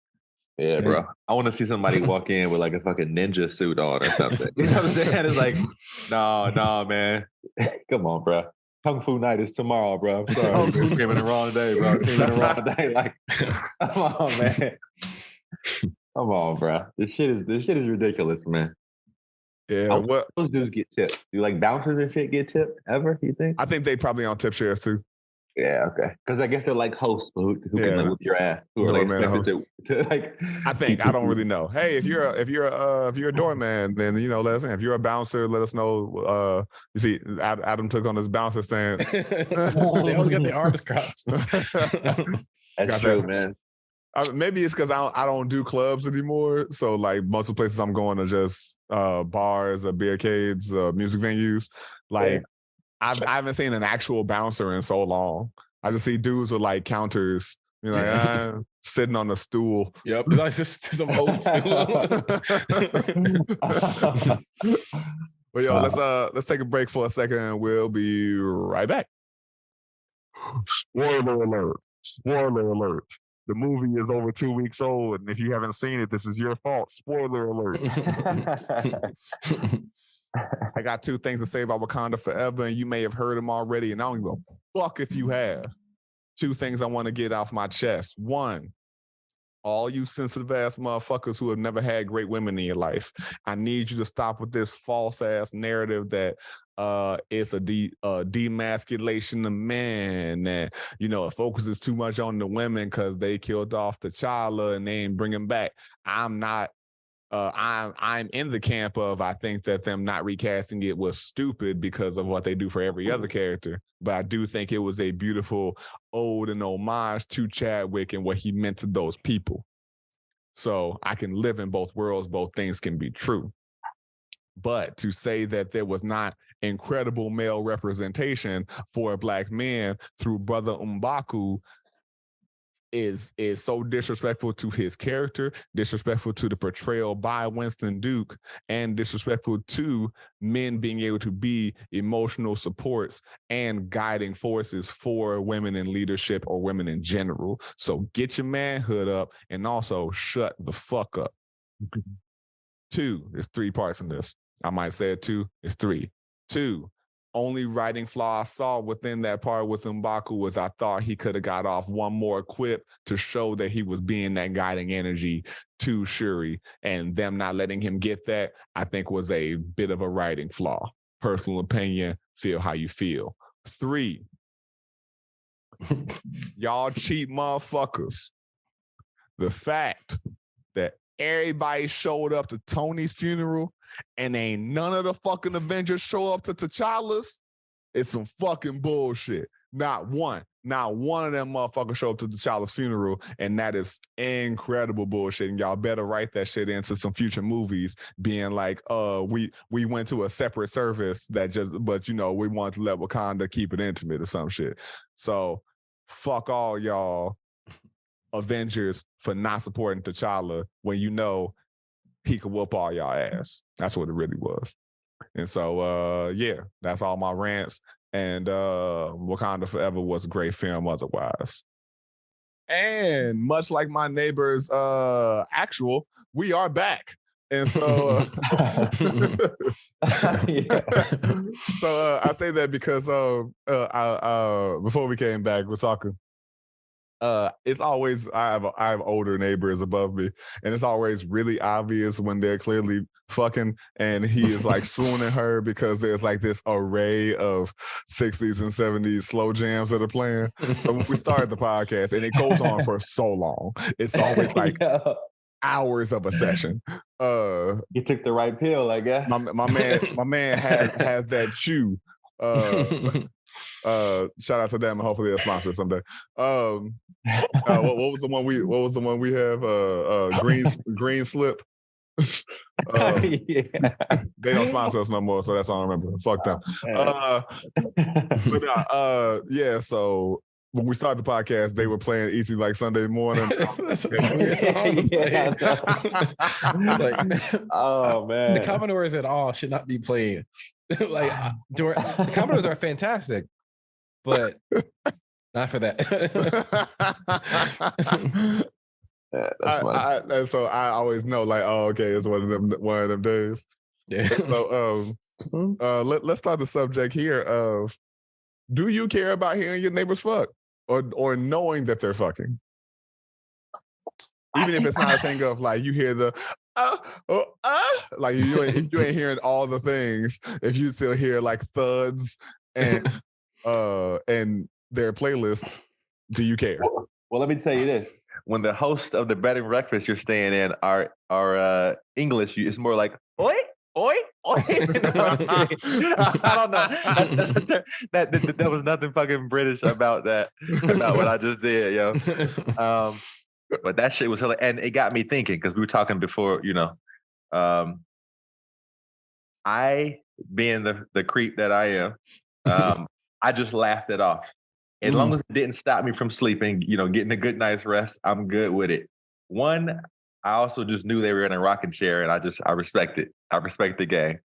Yeah, bro. I want to see somebody walk in with like a fucking ninja suit on or something. You know what I'm saying? It's like, no, man. Come on, bro. Kung Fu night is tomorrow, bro. I'm sorry. You came in the wrong day, bro. Came in the wrong day. Like, come on, man. Come on, bro. This shit is ridiculous, man. Yeah. What those dudes get tipped? Do like bouncers and shit get tipped ever? You think? I think they probably on tip shares too. Yeah, okay. Because I guess they're like hosts who can like whip your ass. Who are like expected to like. I don't really know. Hey, if you're a doorman, then let us in. If you're a bouncer, let us know. You see, Adam took on his bouncer stance. They always got their arms crossed. That's true, man. Maybe it's because I don't do clubs anymore. So like most of the places I'm going are just bars, or beercades, music venues. Like I haven't seen an actual bouncer in so long. I just see dudes with like counters, sitting on a stool. Yep, it's like just some old stool. But yo, let's take a break for a second, and we'll be right back. Spoiler alert! Spoiler alert! The movie is over 2 weeks old, and if you haven't seen it, this is your fault. Spoiler alert. I got 2 things to say about Wakanda Forever, and you may have heard them already, and I don't give a fuck if you have. 2 things I want to get off my chest. 1, all you sensitive ass motherfuckers who have never had great women in your life, I need you to stop with this false ass narrative that it's a demasculation of men, and it focuses too much on the women because they killed off T'Challa and they ain't bringing back. I'm not. I'm in the camp of I think that them not recasting it was stupid because of what they do for every other character. But I do think it was a beautiful ode and homage to Chadwick and what he meant to those people. So I can live in both worlds. Both things can be true. But to say that there was not incredible male representation for Black men through Brother M'Baku is so disrespectful to his character, disrespectful to the portrayal by Winston Duke, and disrespectful to men being able to be emotional supports and guiding forces for women in leadership or women in general. So get your manhood up and also shut the fuck up. 2, there's 3 parts in this. I might say it 2, it's 3. 2, only writing flaw I saw within that part with M'Baku was I thought he could have got off one more quip to show that he was being that guiding energy to Shuri, and them not letting him get that, I think was a bit of a writing flaw. Personal opinion, feel how you feel. 3, y'all cheap motherfuckers. The fact that everybody showed up to Tony's funeral and ain't none of the fucking Avengers show up to T'Challa's, it's some fucking bullshit. Not one of them motherfuckers show up to T'Challa's funeral, and that is incredible bullshit. And y'all better write that shit into some future movies, being like, we went to a separate service but we want to let Wakanda keep it intimate or some shit. So fuck all y'all Avengers for not supporting T'Challa when he could whoop all y'all ass. That's what it really was. And so, that's all my rants. And Wakanda Forever was a great film otherwise. And much like my neighbor's actual, we are back. And so, so I say that because before we came back, we're talking. It's always I have older neighbors above me, and it's always really obvious when they're clearly fucking, and he is like swooning her because there's like this array of 60s and 70s slow jams that are playing. So when we started the podcast, and it goes on for so long, it's always like hours of a session. You took the right pill, I guess. My man has that chew. Shout out to them, and hopefully they'll sponsor it someday. What was the one we have? Green Slip. They don't sponsor us no more, so that's all I remember. Fuck them. So when we started the podcast, they were playing Easy Like Sunday Morning. Oh man, the Commodores at all should not be playing. The Commodores are fantastic, but not for that. That's funny. And so I always know, like, oh, okay, it's one of them days. Yeah. So let's start the subject here of: do you care about hearing your neighbors fuck, or knowing that they're fucking? Even if it's not a thing of like you hear the like you ain't hearing all the things. If you still hear like thuds and their playlists, do you care? Well, let me tell you this: when the host of the bed and breakfast you're staying in are English, it's more like oi, oi, oi. I don't know. That was nothing fucking British about that. About what I just did, yo. But that shit was hilarious, and it got me thinking because we were talking before. I, being the creep that I am, I just laughed it off. As long as it didn't stop me from sleeping, getting a good night's rest, I'm good with it. One, I also just knew they were in a rocking chair, and I respect it. I respect the gang,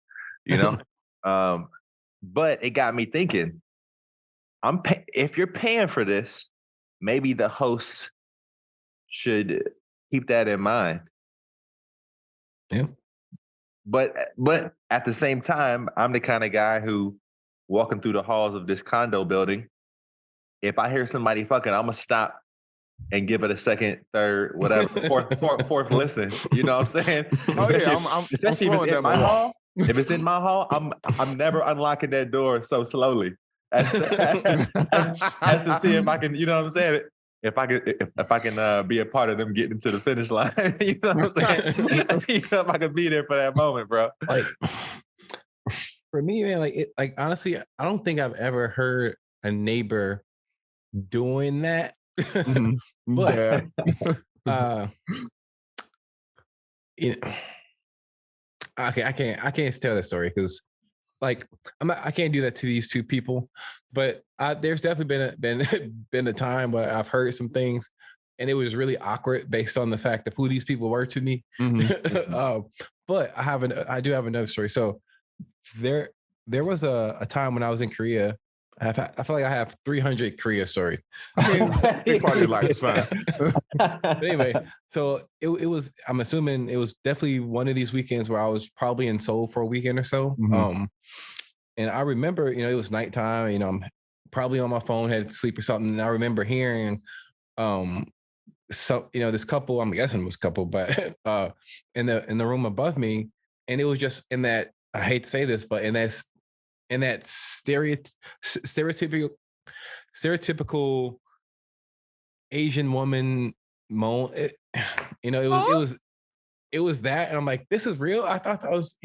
But it got me thinking. If you're paying for this, maybe the hosts should keep that in mind. Yeah. But at the same time, I'm the kind of guy who, walking through the halls of this condo building, if I hear somebody fucking, I'm gonna stop and give it a second, third, whatever, fourth listen. You know what I'm saying? Oh yeah, especially if it's in my hall. If it's in my hall, I'm never unlocking that door so slowly as to see if I can. You know what I'm saying? If I can be a part of them getting to the finish line. You know what I'm saying? If I can be there for that moment, bro. Like, for me, man, honestly, I don't think I've ever heard a neighbor doing that. But I can't tell that story because like I can't do that to these two people, but there's definitely been a time where I've heard some things and it was really awkward based on the fact of who these people were to me. But I do have another story. So there was a time when I was in Korea. I feel like I have 300 Korea stories. I mean, big part of your life is fine. But anyway, so it was. I'm assuming it was definitely one of these weekends where I was probably in Seoul for a weekend or so. And I remember, it was nighttime. I'm probably on my phone, had to sleep or something. And I remember hearing, this couple. I'm guessing it was a couple, but in the room above me, and it was just in that. I hate to say this, but in that stereotypical Asian woman moan. It was that, and I'm like, this is real. I thought that was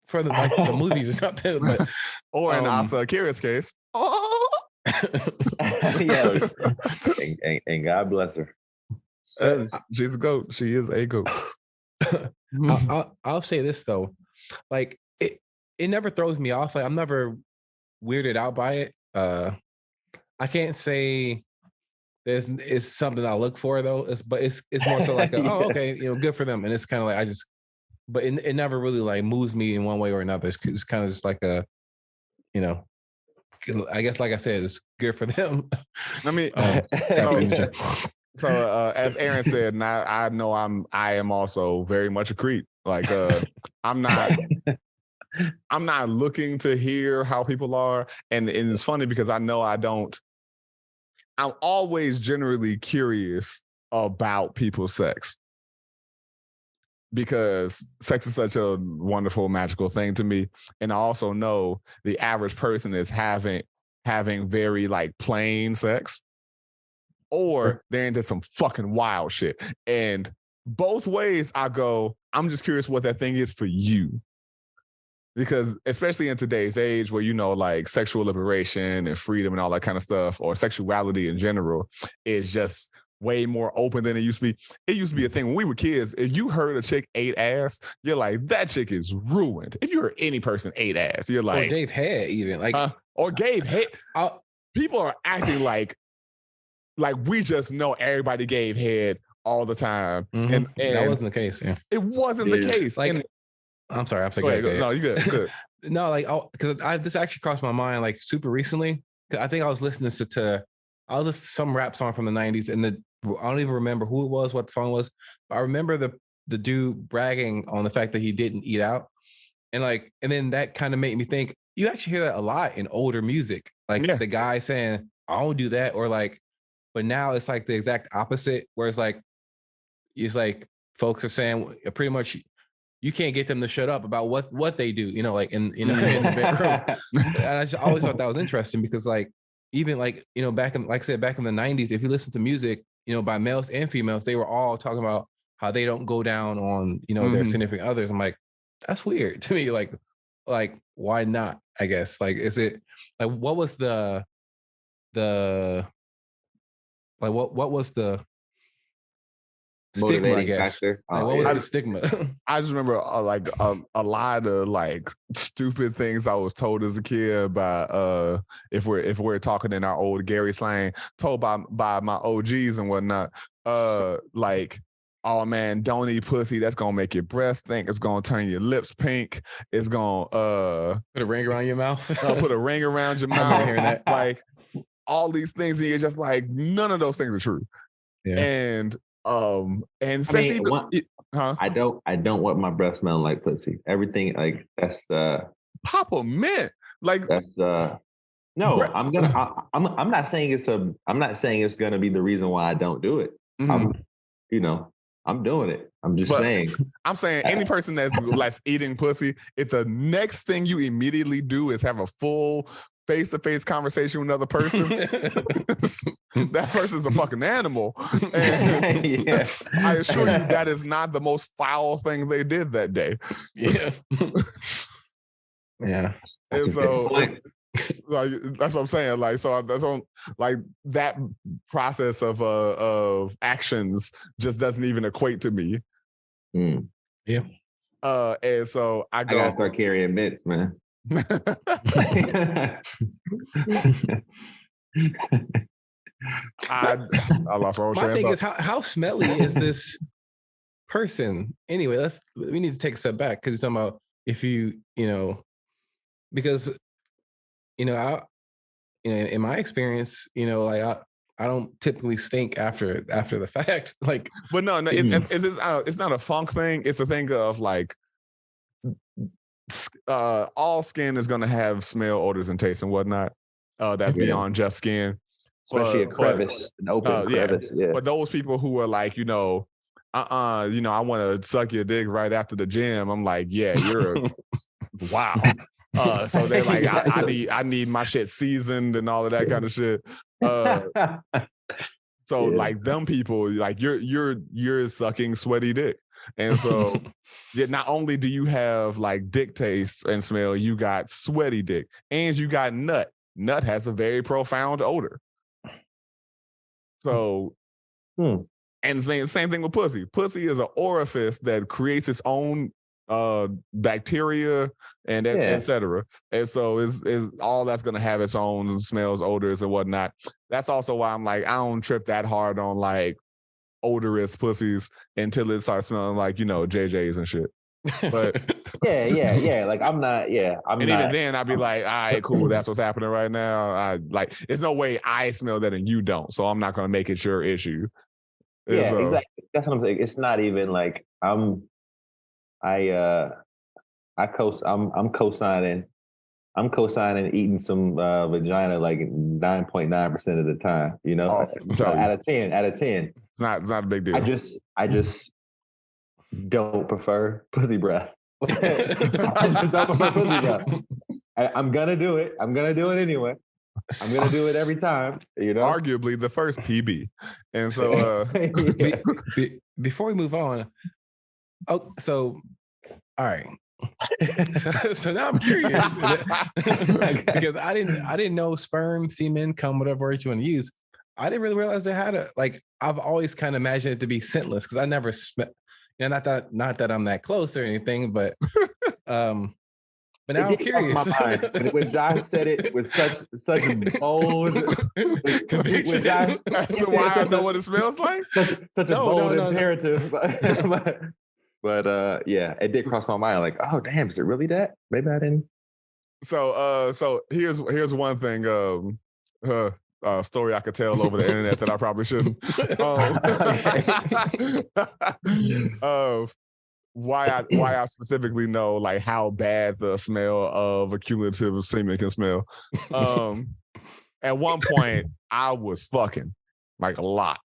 for the movies or something, but or in Asa Akira's case. Yeah, and God bless her. She's a goat. She is a goat. I'll say this though, like it never throws me off. Like I'm never weirded out by it. I can't say it's something I look for though. It's more so like oh okay, good for them. And it's kind of like but it never really like moves me in one way or another. It's kind of just like a, I guess like I said, it's good for them. I mean, so as Aaron said, and I know I am also very much a creep. Like I'm not looking to hear how people are. And it's funny because I know I'm always generally curious about people's sex because sex is such a wonderful, magical thing to me. And I also know the average person is having very like plain sex or they're into some fucking wild shit. And both ways I go, I'm just curious what that thing is for you. Because especially in today's age where, like sexual liberation and freedom and all that kind of stuff, or sexuality in general, is just way more open than it used to be. It used to be a thing when we were kids. If you heard a chick ate ass, you're like, that chick is ruined. If you heard any person ate ass, you're like, or gave head even or gave head. People are acting like we just know everybody gave head all the time. And that wasn't the case. Yeah, it wasn't the case. Like, I'm sorry. No, you good. No, like, because this actually crossed my mind like super recently. I think I was listening to some rap song from the 90s, and I don't even remember who it was, what the song was. But I remember the dude bragging on the fact that he didn't eat out, and then that kind of made me think. You actually hear that a lot in older music, like the guy saying, "I don't do that," or like, but now it's like the exact opposite, where it's like folks are saying pretty much. You can't get them to shut up about what they do, like in the bedroom. And I just always thought that was interesting because even back in, like I said, back in the 90s, if you listen to music, by males and females, they were all talking about how they don't go down on, their significant others. I'm like, that's weird to me. Like why not? I guess is it like what was the what was the stigma, I guess. What was the stigma? I just remember a lot of stupid things I was told as a kid by if we're talking in our old Gary slang, told by my OGs and whatnot. Oh man, don't eat pussy. That's gonna make your breath stink. It's gonna turn your lips pink. It's gonna put a ring around your mouth. Put a ring around your mouth. Hearing that. Like all these things, and you're just like, none of those things are true. Yeah. And especially I don't want my breath smelling like pussy. Everything that's Papa mint. That's no, I'm not saying it's gonna be the reason why I don't do it. I'm doing it. I'm just saying. I'm saying any person that's eating pussy, if the next thing you immediately do is have a full face-to-face conversation with another person, that person's a fucking animal. And yes. I assure you that is not the most foul thing they did that day. Yeah. Yeah. And so that's what I'm saying. So that's on that process of actions just doesn't even equate to me. Yeah. And so I I go. gotta start carrying mints, man. I lost my My thing is how smelly is this person? Anyway, we need to take a step back because you're talking about if you know, because in my experience, like I don't typically stink after the fact. Like, but no, it's not a funk thing. It's a thing of like all skin is going to have smell, odors, and taste and whatnot. That's beyond just skin. Especially a crevice, an open crevice. Yeah. But those people who are like, I want to suck your dick right after the gym. I'm like, yeah, you're wow. So they're like, I need my shit seasoned and all of that kind of shit. So like them people, like you're sucking sweaty dick. And so not only do you have like dick taste and smell, you got sweaty dick and you got nut. Nut has a very profound odor. So, and same thing with pussy. Pussy is an orifice that creates its own bacteria and et cetera. And so is all that's going to have its own smells, odors, and whatnot. That's also why I'm like, I don't trip that hard on like odorous pussies until it starts smelling like, JJ's and shit. But yeah. Like I'm not. Even then, I'd be like, all right, cool. That's what's happening right now. There's no way I smell that and you don't, so I'm not going to make it your issue. Yeah, exactly. That's what I'm saying. It's not even like I'm co-signing. I'm co-signing eating some vagina like 9.9% of the time. Out of 10. It's not a big deal. I just don't prefer pussy breath. I just don't prefer pussy breath. I'm gonna do it. I'm gonna do it anyway. I'm gonna do it every time. Arguably the first PB. And so before we move on, so all right. So now I'm curious because I didn't know sperm, semen, cum, whatever word you want to use. I didn't really realize they had I've always kind of imagined it to be scentless because I never smell. Not that I'm that close or anything, but now I'm curious. My mind. When Josh said it with such bold conviction, that's why I know what it smells like. Such a bold imperative. But it did cross my mind. Like, oh damn, is it really that? Maybe I didn't. So here's one thing. Story I could tell over the internet that I probably shouldn't. Why I specifically know like how bad the smell of accumulative semen can smell. At one point, I was fucking like a lot.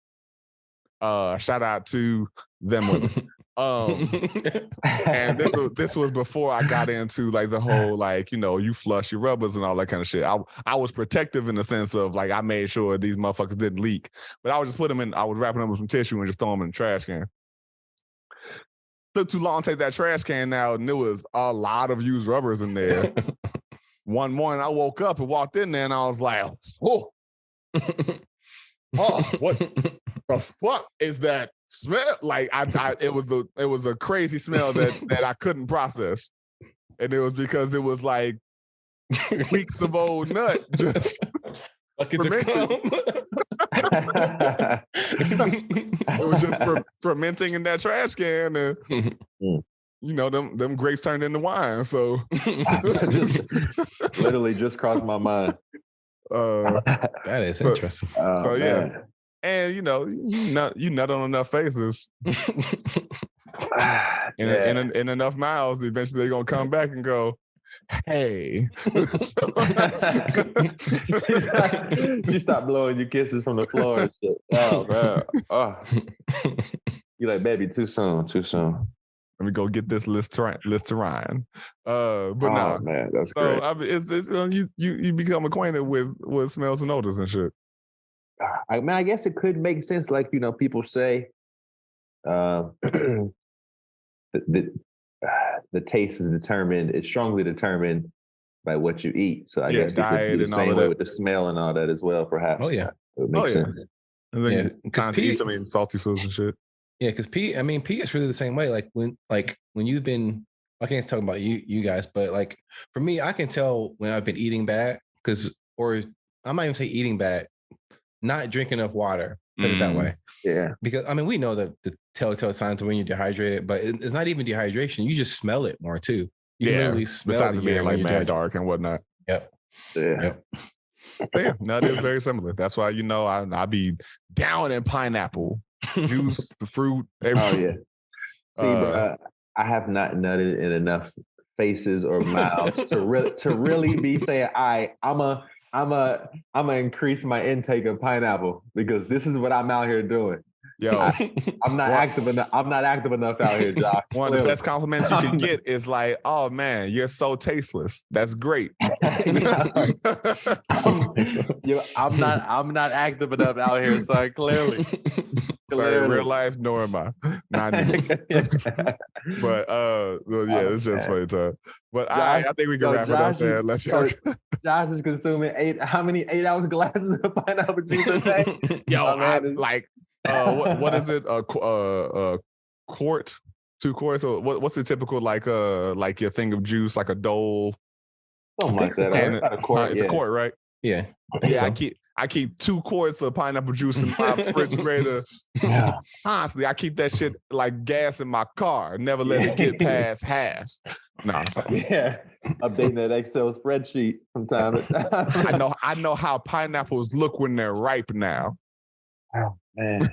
Shout out to them women. And this was before I got into like the whole like you flush your rubbers and all that kind of shit. I was protective in the sense of like I made sure these motherfuckers didn't leak, but I would just put them in. I was wrapping them with some tissue and just throw them in the trash can. Took too long to take that trash can out, and there was a lot of used rubbers in there. One morning, I woke up and walked in there, and I was like, "Oh, what is that smell?" Like it was a crazy smell that I couldn't process, and it was because it was like weeks of old nut just fermenting. It was just fermenting in that trash can, and them grapes turned into wine. So just literally just crossed my mind. That is interesting. So yeah. And you nut on enough faces, in enough mouths, eventually they're gonna come back and go, "Hey." You stop blowing your kisses from the floor and shit. Oh man. Oh. You're like, baby, too soon. Let me go get this list to Ryan. Man, that's great. I mean, it's you become acquainted with smells and odors and shit. I guess it could make sense, like people say, the taste is determined. It's strongly determined by what you eat. So I guess it could be the same way with the smell and all that as well. Perhaps. Oh yeah. It would make sense. And then you can't eat salty foods and shit. Yeah, because P is really the same way. Like when you've been, I can't talk about you guys, but like for me, I can tell when I've been eating bad or I might even say eating bad, not drinking enough water. Put it that way. Yeah. Because we know the telltale signs of when you're dehydrated, but it's not even dehydration. You just smell it more too. You can literally smell besides the being air like when you're mad dehydrated. dark and whatnot. Yep. Yeah. Yep. So yeah, no, it is very similar. That's why I be down in pineapple juice, the fruit. Everything. Oh yeah. See, bro, I have not nutted in enough faces or mouths to really be saying, I'm a increase my intake of pineapple because this is what I'm out here doing. Yo, I'm not active enough. I'm not active enough out here, Josh. One of the best compliments you can get is like, "Oh man, you're so tasteless." That's great. I'm not active enough out here, son. Clearly. Sorry, real life, nor am I. Not anymore. But it's just funny time. But Josh, I think we can wrap it up there. Let's Josh is consuming 8 ounce glasses of pineapple juice a day. Yo, what is it? Quart, 2 quarts, or what's the typical like your thing of juice, like a Dole? Something like that. About a quart. It's a quart, right? Yeah. I keep 2 quarts of pineapple juice in my refrigerator. Honestly, I keep that shit like gas in my car. Never let it get past half. Nah. Yeah. Updating that Excel spreadsheet from time to time. I know how pineapples look when they're ripe now. Oh man.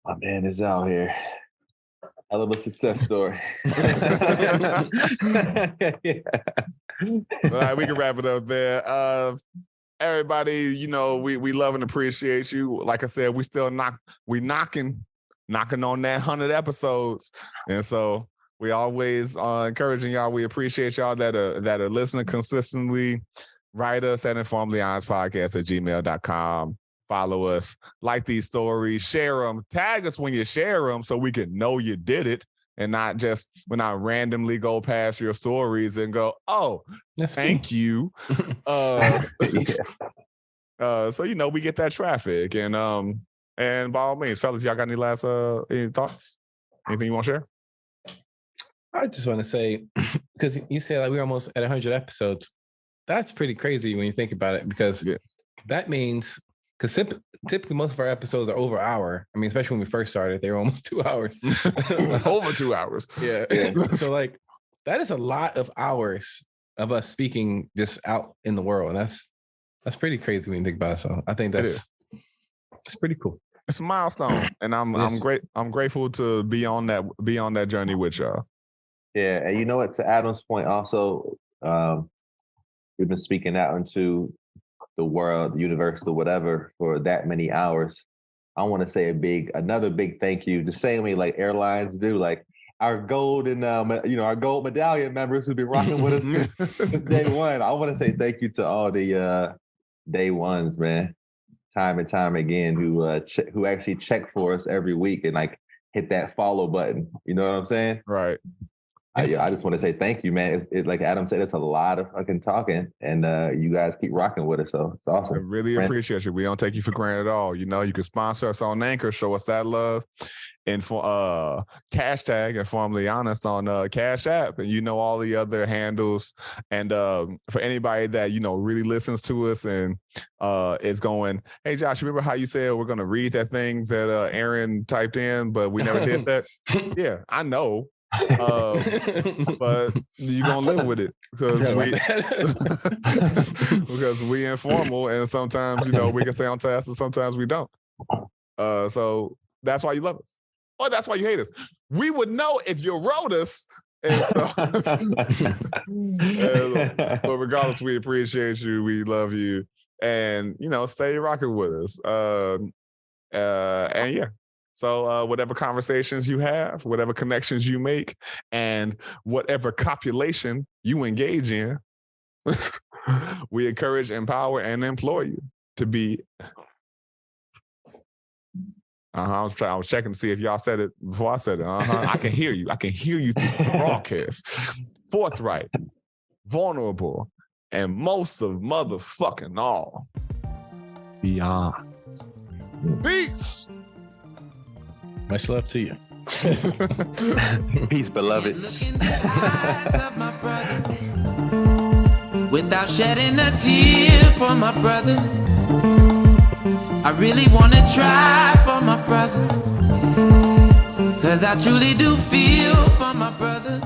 My man is out here. Hell of a success story. All right, we can wrap it up there. Everybody, we love and appreciate you. Like I said, we still knocking on that 100 episodes, and so we always encouraging y'all. We appreciate y'all that are listening consistently. Write us at informillyypodcast@gmail.com. Follow us, like these stories, share them, tag us when you share them so we can know you did it and not just when I randomly go past your stories and go, oh, thank you. So we get that traffic and by all means, fellas, y'all got any last any thoughts? Anything you want to share? I just want to say, because you say like we're almost at 100 episodes. That's pretty crazy when you think about it, because that means, because typically most of our episodes are over an hour. I mean, especially when we first started, they were almost 2 hours. Over 2 hours. Yeah. So like that is a lot of hours of us speaking just out in the world. And that's pretty crazy when you think about it. So I think it's pretty cool. It's a milestone. And I'm grateful to be on that journey with y'all. Yeah, and you know what, to Adam's point also, we've been speaking out into the world, the universe, or whatever for that many hours. I want to say another big thank you, the same way like airlines do, like our gold and our gold medallion members who've been rocking with us since day one. I want to say thank you to all the day ones, man, time and time again, who actually check for us every week and like hit that follow button. You know what I'm saying? Right. I just want to say thank you, man. It's like Adam said, it's a lot of fucking talking, and you guys keep rocking with us, so it's awesome. I really appreciate you. We don't take you for granted at all. You can sponsor us on Anchor, show us that love, and for hashtag Informally Honest on Cash App, and all the other handles. And for anybody that really listens to us and is going, hey Josh, remember how you said we're gonna read that thing that Aaron typed in, but we never did that? Yeah, I know. But you're gonna live with it because we informal, and sometimes we can stay on task and sometimes we don't. So that's why you love us, or that's why you hate us. We would know if you wrote us. And so, but regardless, we appreciate you, we love you, and stay rocking with us. And yeah. So whatever conversations you have, whatever connections you make, and whatever copulation you engage in, we encourage, empower, and implore you to be. I was checking to see if y'all said it before I said it. I can hear you. I can hear you through the broadcast. Forthright, vulnerable, and most of motherfucking all, beyond. Peace. Much love to you. Peace, beloved. Look in the eyes of my brother without shedding a tear for my brother. I really wanna try for my brother, 'cause I truly do feel for my brother.